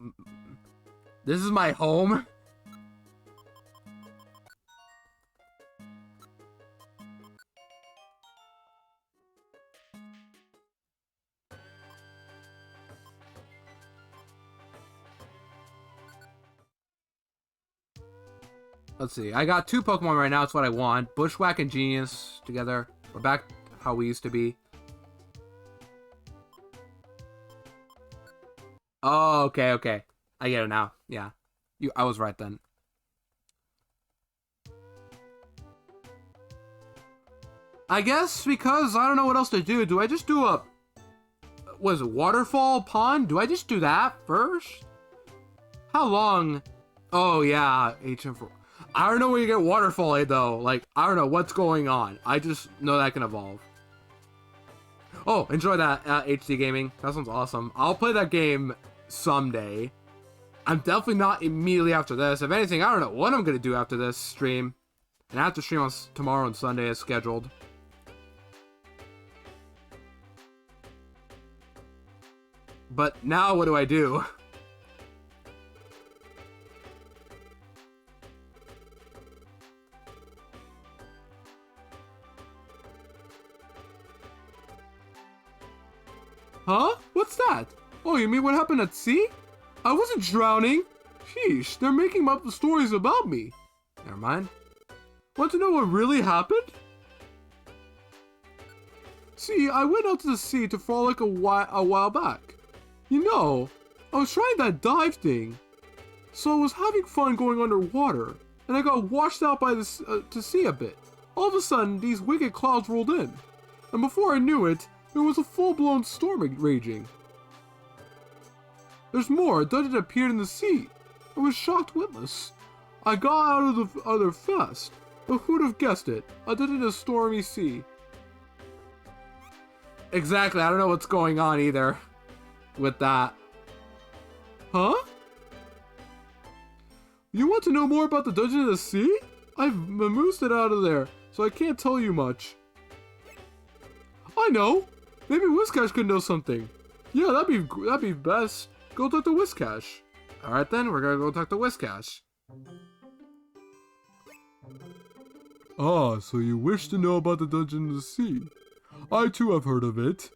This is my home. Let's see. I got 2 Pokemon right now. That's what I want. Bushwhack and Genius together. We're back how we used to be. Oh, okay. I get it now. Yeah. I was right then. I guess because I don't know what else to do. Do I just do a... What is it? Waterfall pond? Do I just do that first? How long? Oh, yeah. HM4. I don't know where you get waterfall aid, though. Like, I don't know what's going on. I just know that can evolve. Oh, enjoy that, HD Gaming. That sounds awesome. I'll play that game someday. I'm definitely not immediately after this. If anything, I don't know what I'm going to do after this stream. And I have to stream on tomorrow and Sunday as scheduled. But now what do I do? Huh? What's that? Oh, you mean what happened at sea? I wasn't drowning. Sheesh, they're making up the stories about me. Never mind. Want to know what really happened? See, I went out to the sea to frolic a while back. You know, I was trying that dive thing. So I was having fun going underwater, and I got washed out by to sea a bit. All of a sudden, these wicked clouds rolled in. And before I knew it, there was a full-blown storm raging. There's more, a dungeon appeared in the sea. I was shocked witless. I got out of the other fast, but who'd have guessed it? A dungeon in a stormy sea. Exactly, I don't know what's going on either with that. Huh? You want to know more about the dungeon in the sea? I've mamoosed it out of there, so I can't tell you much. I know! Maybe Whiscash could know something. Yeah, that'd be best. Go talk to Whiscash. Alright then, we're gonna go talk to Whiscash. Ah, so you wish to know about the dungeon in the sea. I too have heard of it.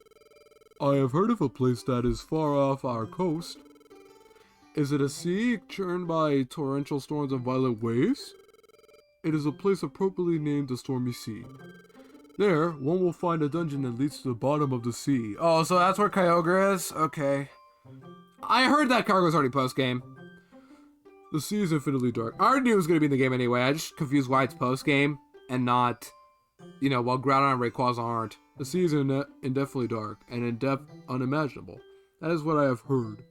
I have heard of a place that is far off our coast. Is it a sea churned by torrential storms and violent waves? It is a place appropriately named the Stormy Sea. There, one will find a dungeon that leads to the bottom of the sea. Oh, so that's where Kyogre is? Okay. I heard that Kyogre's already post-game. The sea is infinitely dark. I already knew it was going to be in the game anyway. I just confused why it's post-game and not, you know, while Groudon and Rayquaza aren't. The sea is indefinitely dark and in depth unimaginable. That is what I have heard.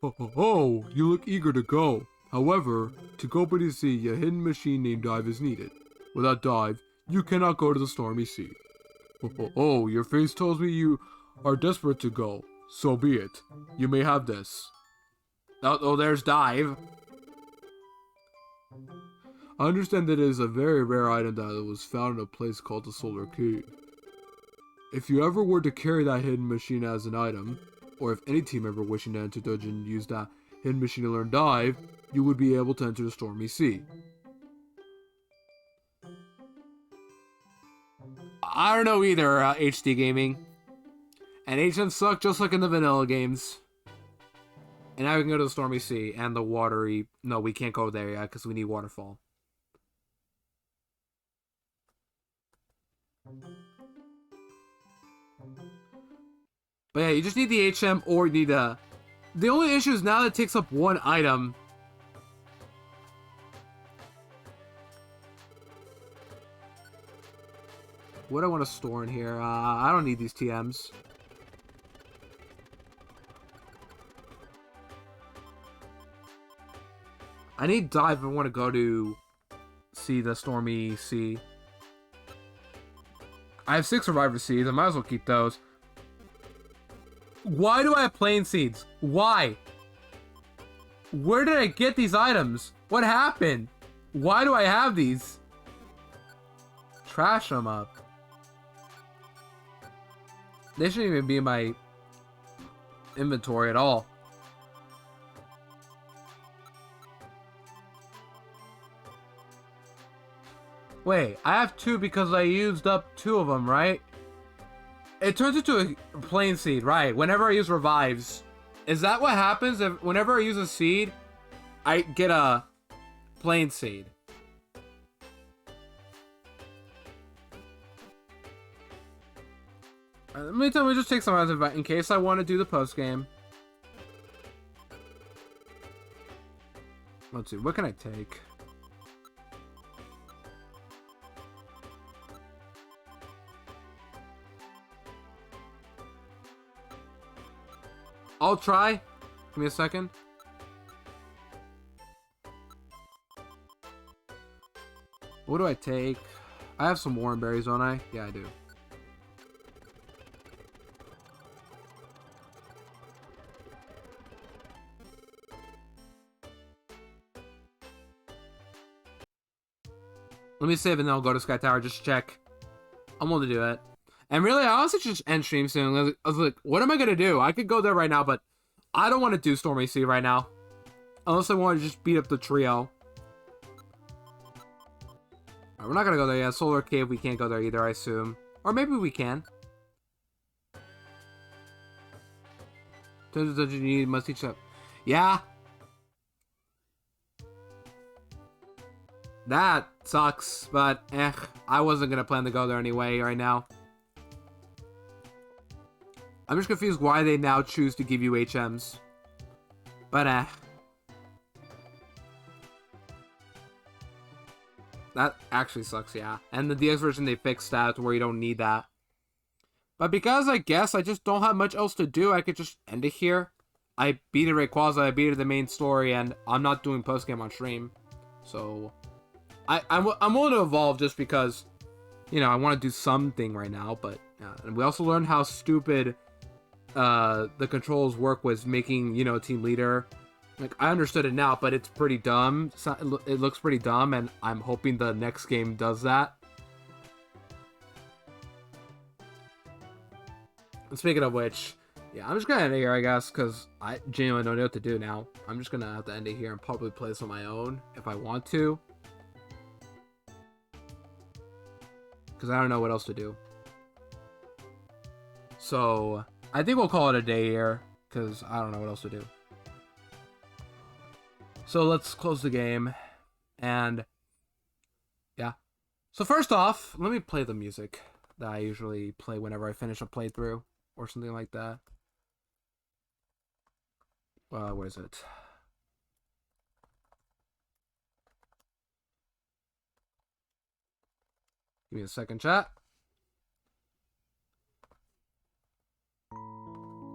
Oh, you look eager to go. However, to go by the sea, a hidden machine named Dive is needed. Without Dive, you cannot go to the Stormy Sea. Oh, your face tells me you are desperate to go. So be it. You may have this. Oh, there's Dive. I understand that it is a very rare item that was found in a place called the Solar Cave. If you ever were to carry that hidden machine as an item, or if any team member wishing to enter dungeon used that hidden machine to learn Dive, you would be able to enter the Stormy Sea. I don't know either, HD Gaming. And HM suck just like in the vanilla games. And now we can go to the Stormy Sea and the watery... No, we can't go there yet because we need Waterfall. But yeah, you just need the HM or you need a... The only issue is now that it takes up one item. What do I want to store in here? I don't need these TMs. I need Dive if I want to go to see the Stormy Sea. I have 6 Survivor Seeds. I might as well keep those. Why do I have Plain Seeds? Why? Where did I get these items? What happened? Why do I have these? Trash them up. They shouldn't even be in my inventory at all. Wait, I have 2 because I used up 2 of them, right? It turns into a plain seed, right? Whenever I use revives. Is that what happens? If whenever I use a seed, I get a plain seed. Let me just take some out of it in case I want to do the post game. Let's see, what can I take? I'll try. Give me a second. What do I take? I have some warm berries, don't I? Yeah, I do. Let me save and then I'll go to Sky Tower just to check. I'm willing to do it. And really, I honestly just end stream soon. I was like, what am I going to do? I could go there right now, but I don't want to do Stormy Sea right now. Unless I want to just beat up the trio. Alright, we're not going to go there yet. Solar Cave, we can't go there either, I assume. Or maybe we can. Dungeon you need must teach up. Yeah. That sucks, but I wasn't gonna plan to go there anyway right now. I'm just confused why they now choose to give you HMs. But that actually sucks, yeah. And the DX version, they fixed that to where you don't need that. But because I guess I just don't have much else to do, I could just end it here. I beat it Rayquaza, I beat it the main story, and I'm not doing post-game on stream. So I'm willing to evolve just because, you know, I want to do something right now. But yeah. And we also learned how stupid the controls work with making, you know, a team leader. Like, I understood it now, but it's pretty dumb. It looks pretty dumb, and I'm hoping the next game does that. And speaking of which, yeah, I'm just gonna end it here, I guess, because I genuinely don't know what to do now. I'm just gonna have to end it here and probably play this on my own if I want to. Because I don't know what else to do. So, I think we'll call it a day here, because I don't know what else to do. So, let's close the game, and yeah. So, first off, let me play the music that I usually play whenever I finish a playthrough, or something like that. Where is it? Give me a second, chat.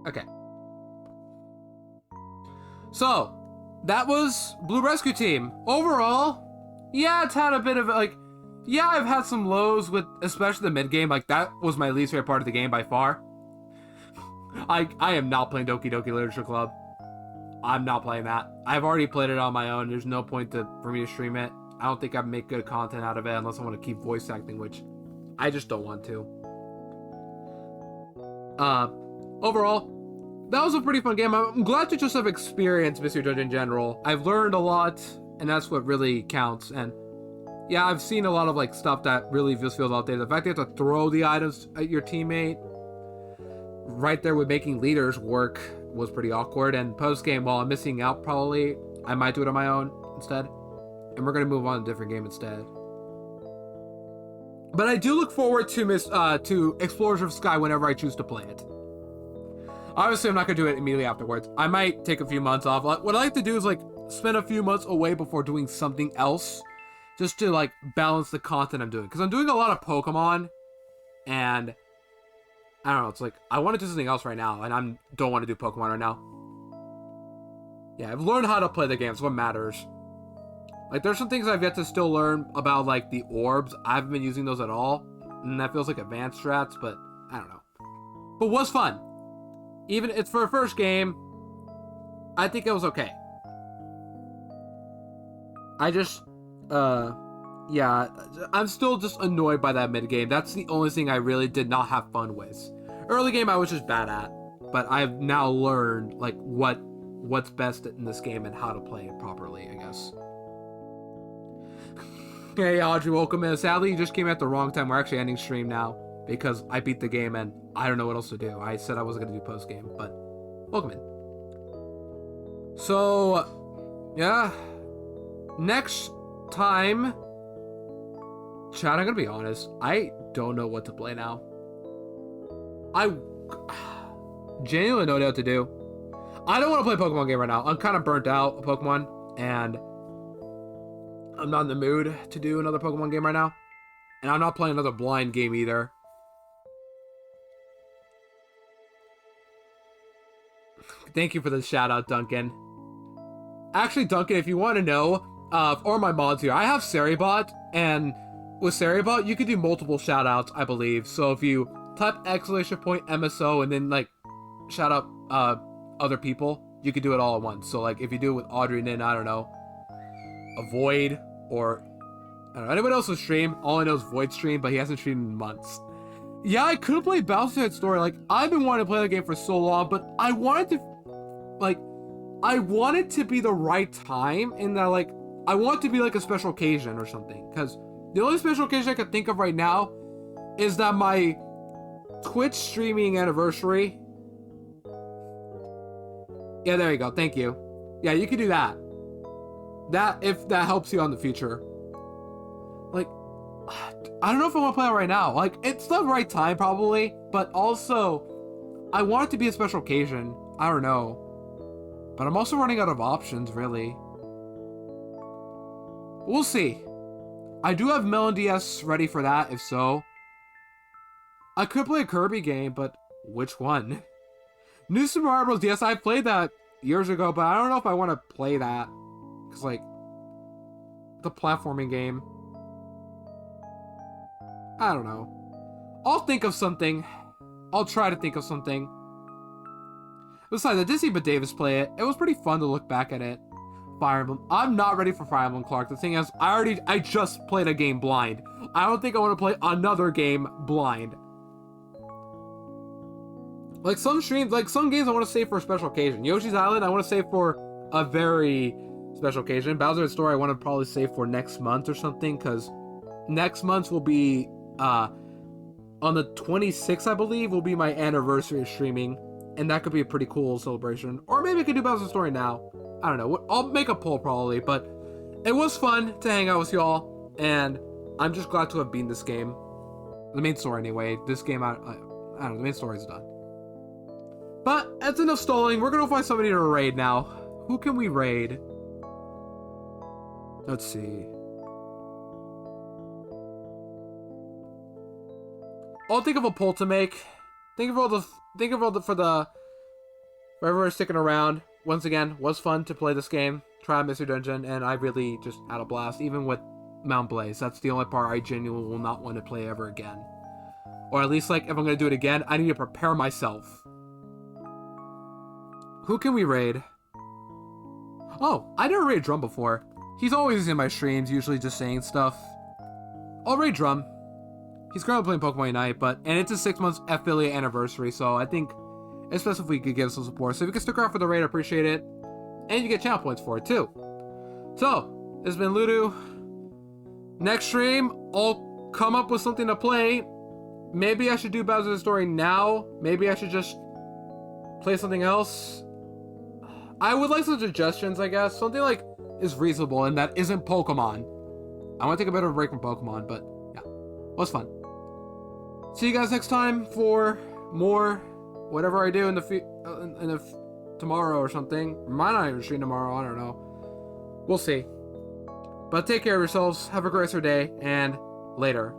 Okay. So, that was Blue Rescue Team. Overall, yeah, it's had a bit of, like, yeah, I've had some lows with, especially the mid-game. Like, that was my least favorite part of the game by far. I am not playing Doki Doki Literature Club. I'm not playing that. I've already played it on my own. There's no point for me to stream it. I don't think I'd make good content out of it unless I want to keep voice acting, which I just don't want to. Overall, that was a pretty fun game. I'm glad to just have experienced Mystery Dungeon in general. I've learned a lot, and that's what really counts. And yeah, I've seen a lot of like stuff that really just feels outdated. The fact that you have to throw the items at your teammate right there with making leaders work was pretty awkward. And post-game, while I'm missing out probably, I might do it on my own instead. And we're going to move on to a different game instead. But I do look forward to Explorers of Sky whenever I choose to play it. Obviously, I'm not going to do it immediately afterwards. I might take a few months off. What I like to do is like spend a few months away before doing something else. Just to like balance the content I'm doing. Because I'm doing a lot of Pokemon. And I don't know. It's like I want to do something else right now. And I don't want to do Pokemon right now. Yeah, I've learned how to play the game. It's what matters. Like, there's some things I've yet to still learn about, like, the orbs. I haven't been using those at all. And that feels like advanced strats, but I don't know. But it was fun. Even, it's for a first game, I think it was okay. I just, yeah, I'm still just annoyed by that mid-game. That's the only thing I really did not have fun with. Early game, I was just bad at. But I've now learned, like, what's best in this game and how to play it properly, I guess. Hey, Audrey, welcome in. Sadly, you just came at the wrong time. We're actually ending stream now because I beat the game and I don't know what else to do. I said I wasn't going to do post-game, but welcome in. So, yeah. Next time, chat, I'm going to be honest. I don't know what to play now. I genuinely don't know what to do. I don't want to play a Pokemon game right now. I'm kind of burnt out of Pokemon, and I'm not in the mood to do another Pokemon game right now. And I'm not playing another blind game either. Thank you for the shout out, Duncan. Actually, Duncan, if you want to know, or my mods here, I have Seribot, and with Seribot, you can do multiple shout outs, I believe. So if you type !MSO and then like shout out other people, you can do it all at once. So like if you do it with Audrey and then, I don't know, a Void, or I don't know, anyone else will stream. All I know is Void stream, but he hasn't streamed in months. Yeah, I could play Bowser's Head Story. Like, I've been wanting to play the game for so long, but I wanted to be the right time in that, like, I want it to be like a special occasion or something. Because the only special occasion I can think of right now is that my Twitch streaming anniversary. Yeah, there you go. Thank you. Yeah, you can do that. That, if that helps you on the future. Like, I don't know if I want to play it right now. Like, it's the right time, probably. But also, I want it to be a special occasion. I don't know. But I'm also running out of options, really. We'll see. I do have Melon DS ready for that, if so. I could play a Kirby game, but which one? New Super Mario Bros. DS, I played that years ago, but I don't know if I want to play that. Because, like, the platforming game. I don't know. I'll think of something. I'll try to think of something. Besides, I did see Davis play it. It was pretty fun to look back at it. Fire Emblem. I'm not ready for Fire Emblem, Clark. The thing is, I just played a game blind. I don't think I want to play another game blind. Like some streams, like some games I want to save for a special occasion. Yoshi's Island, I want to save for a very special occasion. Bowser's Story, I want to probably save for next month or something, because next month will be, on the 26th, I believe, will be my anniversary of streaming. And that could be a pretty cool celebration. Or maybe I could do Bowser's Story now. I don't know. I'll make a poll probably, but it was fun to hang out with y'all. And I'm just glad to have beaten this game. The main story anyway. This game, I don't know, the main story is done. But that's enough stalling. We're gonna find somebody to raid now. Who can we raid? Let's see. I'll think of a poll to make. For everyone sticking around. Once again, was fun to play this game. Try out Mystery Dungeon, and I really just had a blast. Even with Mount Blaze, that's the only part I genuinely will not want to play ever again. Or at least, like, if I'm gonna do it again, I need to prepare myself. Who can we raid? Oh, I never raided Drum before. He's always in my streams, usually just saying stuff. I'll raid Drum. He's currently playing Pokemon Unite, and it's a 6 months affiliate anniversary, so I think it's best if we could give some support. So if you can stick around for the raid, I appreciate it. And you get channel points for it, too. So, this has been Ludo. Next stream, I'll come up with something to play. Maybe I should do Bowser's Story now. Maybe I should just play something else. I would like some suggestions, I guess. Something like is reasonable and that isn't Pokemon. I want to take a bit of a break from Pokemon, but yeah, it was fun. See you guys next time for more whatever I do in the tomorrow or something. Might not even stream tomorrow. I don't know. We'll see. But take care of yourselves. Have a great rest of your day, and later.